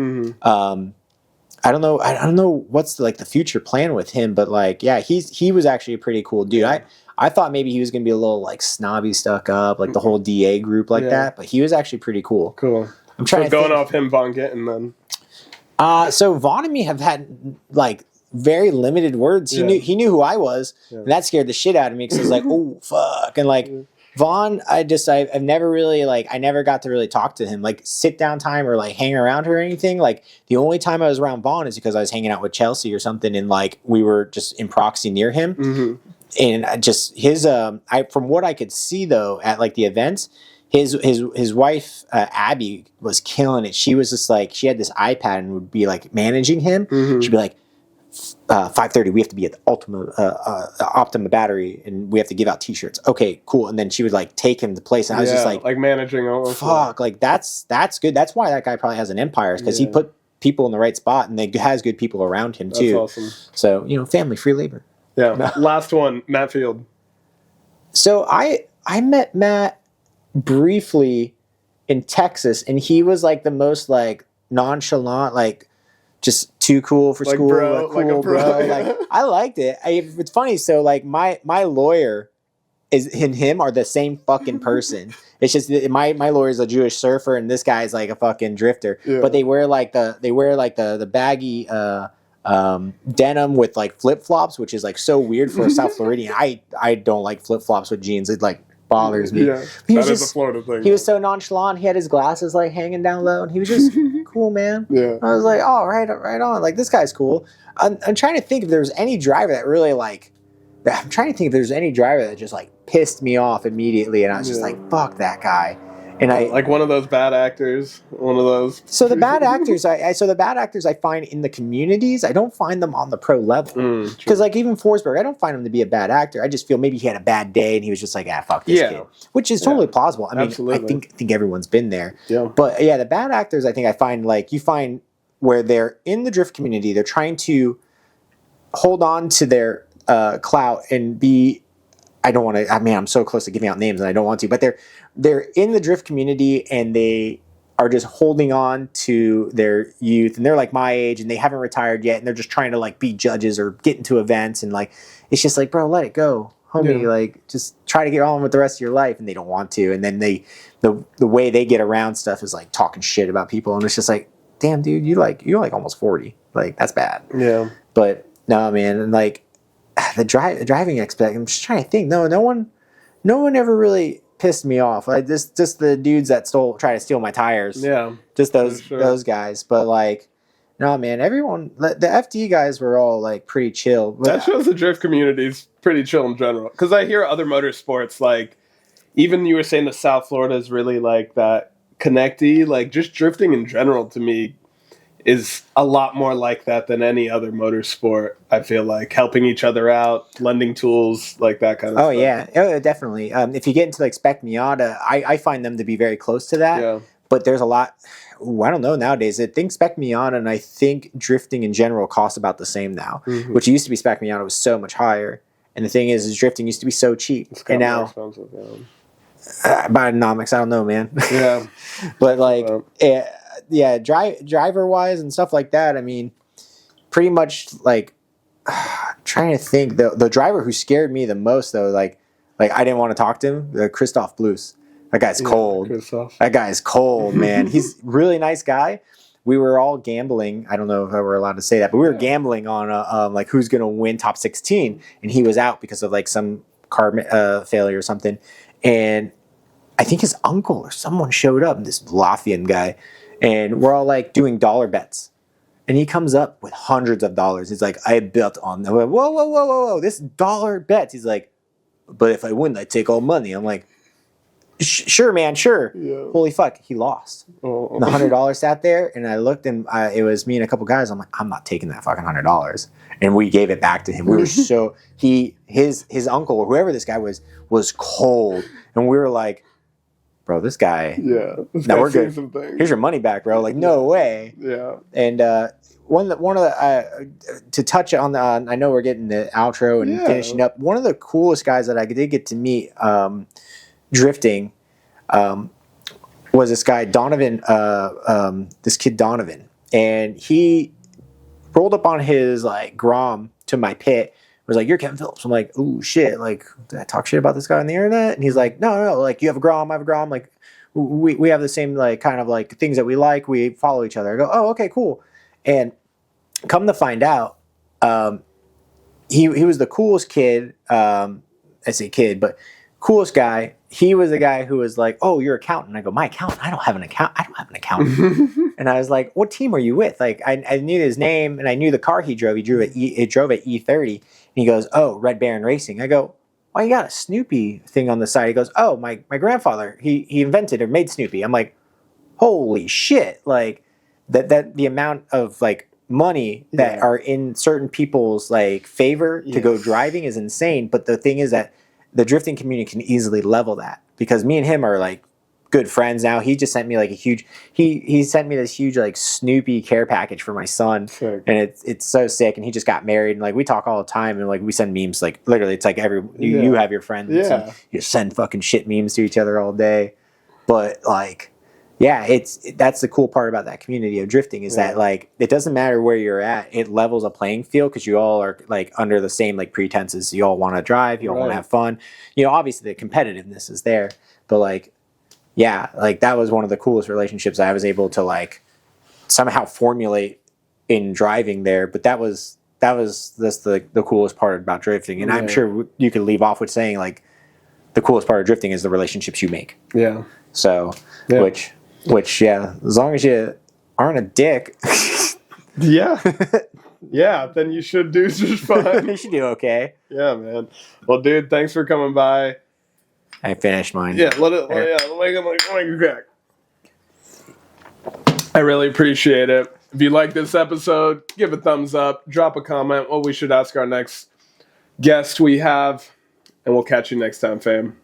I don't know what's the future plan with him, but like, yeah, he was actually a pretty cool dude. I thought maybe he was going to be a little like snobby, stuck up, like the whole DA group like that, but he was actually pretty cool. Cool. I'm trying to going off him, Von Gittin then. So Vaughn and me have had like very limited words. He knew who I was, and that scared the shit out of me because I was like, oh fuck, and like. Vaughn, I've never really I never got to really talk to him, like sit down time or like hang around her or anything. Like the only time I was around Vaughn is because I was hanging out with Chelsea or something, and like we were just in proxy near him. And just his, from what I could see though at like the events, his wife Abby was killing it. She was just like she had this iPad and would be like managing him. She'd be like. 5:30 we have to be at the Optima battery and we have to give out t-shirts. Okay, cool. And then she would like take him to place and I was just like managing fuck, like that's good. That's why that guy probably has an empire, because he put people in the right spot and they has good people around him too. That's awesome. So family, free labor. Last one, Matt Field. So I met Matt briefly in Texas and he was like the most like nonchalant, like just too cool for school, bro, like cool, bro. Like I liked it. It's funny. So like my lawyer and him are the same fucking person. It's just my lawyer is a Jewish surfer and this guy's like a fucking drifter. Yeah. But they wear like the baggy denim with like flip flops, which is like so weird for a South Floridian. I don't like flip flops with jeans. It like bothers me. Yeah, that is a Florida thing. He was so nonchalant. He had his glasses like hanging down low, and he was just cool, man. Yeah, I was like, oh, right on. Like this guy's cool. I'm trying to think if there's any driver that really like. I'm trying to think if there's any driver that just like pissed me off immediately, and I was just like, fuck that guy. And I like one of those bad actors, one of those. So the bad actors, I find in the communities. I don't find them on the pro level because, like, even Forsberg, I don't find him to be a bad actor. I just feel maybe he had a bad day and he was just like, fuck this kid, which is totally plausible. I mean, absolutely. I think everyone's been there. Yeah. But yeah, the bad actors, I think I find like you find where they're in the drift community, they're trying to hold on to their clout and be. I don't want to. I mean, I'm so close to giving out names, and I don't want to. But they're in the drift community, and they are just holding on to their youth, and they're like my age, and they haven't retired yet, and they're just trying to like be judges or get into events, and like it's just like, bro, let it go, homie. Yeah. Like just try to get on with the rest of your life, and they don't want to, and then the way they get around stuff is like talking shit about people, and it's just like, damn, dude, you're like almost 40, like that's bad. Yeah. But no, man, and like. The driving aspect, I'm just trying to think. No one ever really pissed me off. Like just the dudes that try to steal my tires. Yeah. Just those guys. But like, no, man, everyone, the FD guys were all like pretty chill. But That shows the drift community's pretty chill in general. Because I hear other motorsports, like, even you were saying that South Florida is really like that connecty. Like, just drifting in general to me is a lot more like that than any other motorsport. I feel like helping each other out, lending tools, like that kind of stuff. Oh, definitely. If you get into like Spec Miata, I find them to be very close to that. Yeah. But there's a lot. I don't know nowadays. I think Spec Miata and I think drifting in general cost about the same now. Mm-hmm. Which used to be Spec Miata was so much higher. And the thing is drifting used to be so cheap. And now, Bidenomics, I don't know, man. Yeah. But like, driver wise and stuff like that. I mean, pretty much like trying to think. The driver who scared me the most though, like I didn't want to talk to him. The Christoph Blues. That guy's cold. Christoph. That guy's cold, man. He's a really nice guy. We were all gambling. I don't know if I were allowed to say that, but we were gambling on like who's gonna win top 16, and he was out because of like some car failure or something. And I think his uncle or someone showed up, this Latvian guy, and we're all like doing dollar bets. And he comes up with hundreds of dollars. He's like, I bet on them. Whoa, this dollar bets. He's like, but if I win, I take all money. I'm like, sure, man, sure. Yeah. Holy fuck, he lost. Oh. The $100 sat there, and I looked, and it was me and a couple guys. I'm like, I'm not taking that fucking $100. And we gave it back to him. We were so his uncle or whoever this guy was cold, and we were like, bro, this guy. Yeah. Now we're good. Here's your money back, bro. Like, no way. Yeah. And one of the to touch on the I know we're getting the outro and finishing up. One of the coolest guys that I did get to meet drifting was this guy Donovan. This kid Donovan, and he rolled up on his like Grom to my pit. Was like, you're Kevin Phillips. I'm like, ooh, shit. Like, did I talk shit about this guy on the internet? And he's like, no. Like, you have a Grom, I have a Grom. Like, we have the same, like, kind of, like, things that we like. We follow each other. I go, oh, okay, cool. And come to find out, he was the coolest kid. I say kid, but coolest guy. He was the guy who was like, oh, you're an accountant. I go, my accountant? I don't have an accountant. And I was like, what team are you with? Like, I knew his name, and I knew the car he drove. He drove at E30. And he goes, oh, Red Baron Racing. I go, why you got a Snoopy thing on the side? He goes, oh, my grandfather, he invented or made Snoopy. I'm like, holy shit. Like, that the amount of, like, money that are in certain people's, like, favor to go driving is insane. But the thing is that the drifting community can easily level that. Because me and him are, like, good friends now. He just sent me like a huge he sent me this huge like Snoopy care package for my son. Sick. And it's so sick. And he just got married, and like we talk all the time, and like we send memes, like literally it's like you have your friends and you send fucking shit memes to each other all day. But like that's the cool part about that community of drifting is that like it doesn't matter where you're at, it levels a playing field because you all are like under the same like pretenses. You all want to drive, you all want to have fun. You know, obviously the competitiveness is there, but like like that was one of the coolest relationships I was able to like somehow formulate in driving there. But that was just the coolest part about drifting. And I'm sure you could leave off with saying like the coolest part of drifting is the relationships you make. Yeah. So, which as long as you aren't a dick. Then you should do just fine. You should do okay. Yeah, man. Well, dude, thanks for coming by. I finished mine. Let me crack. I really appreciate it. If you like this episode, give a thumbs up, drop a comment what we should ask our next guest we have, and we'll catch you next time, fam.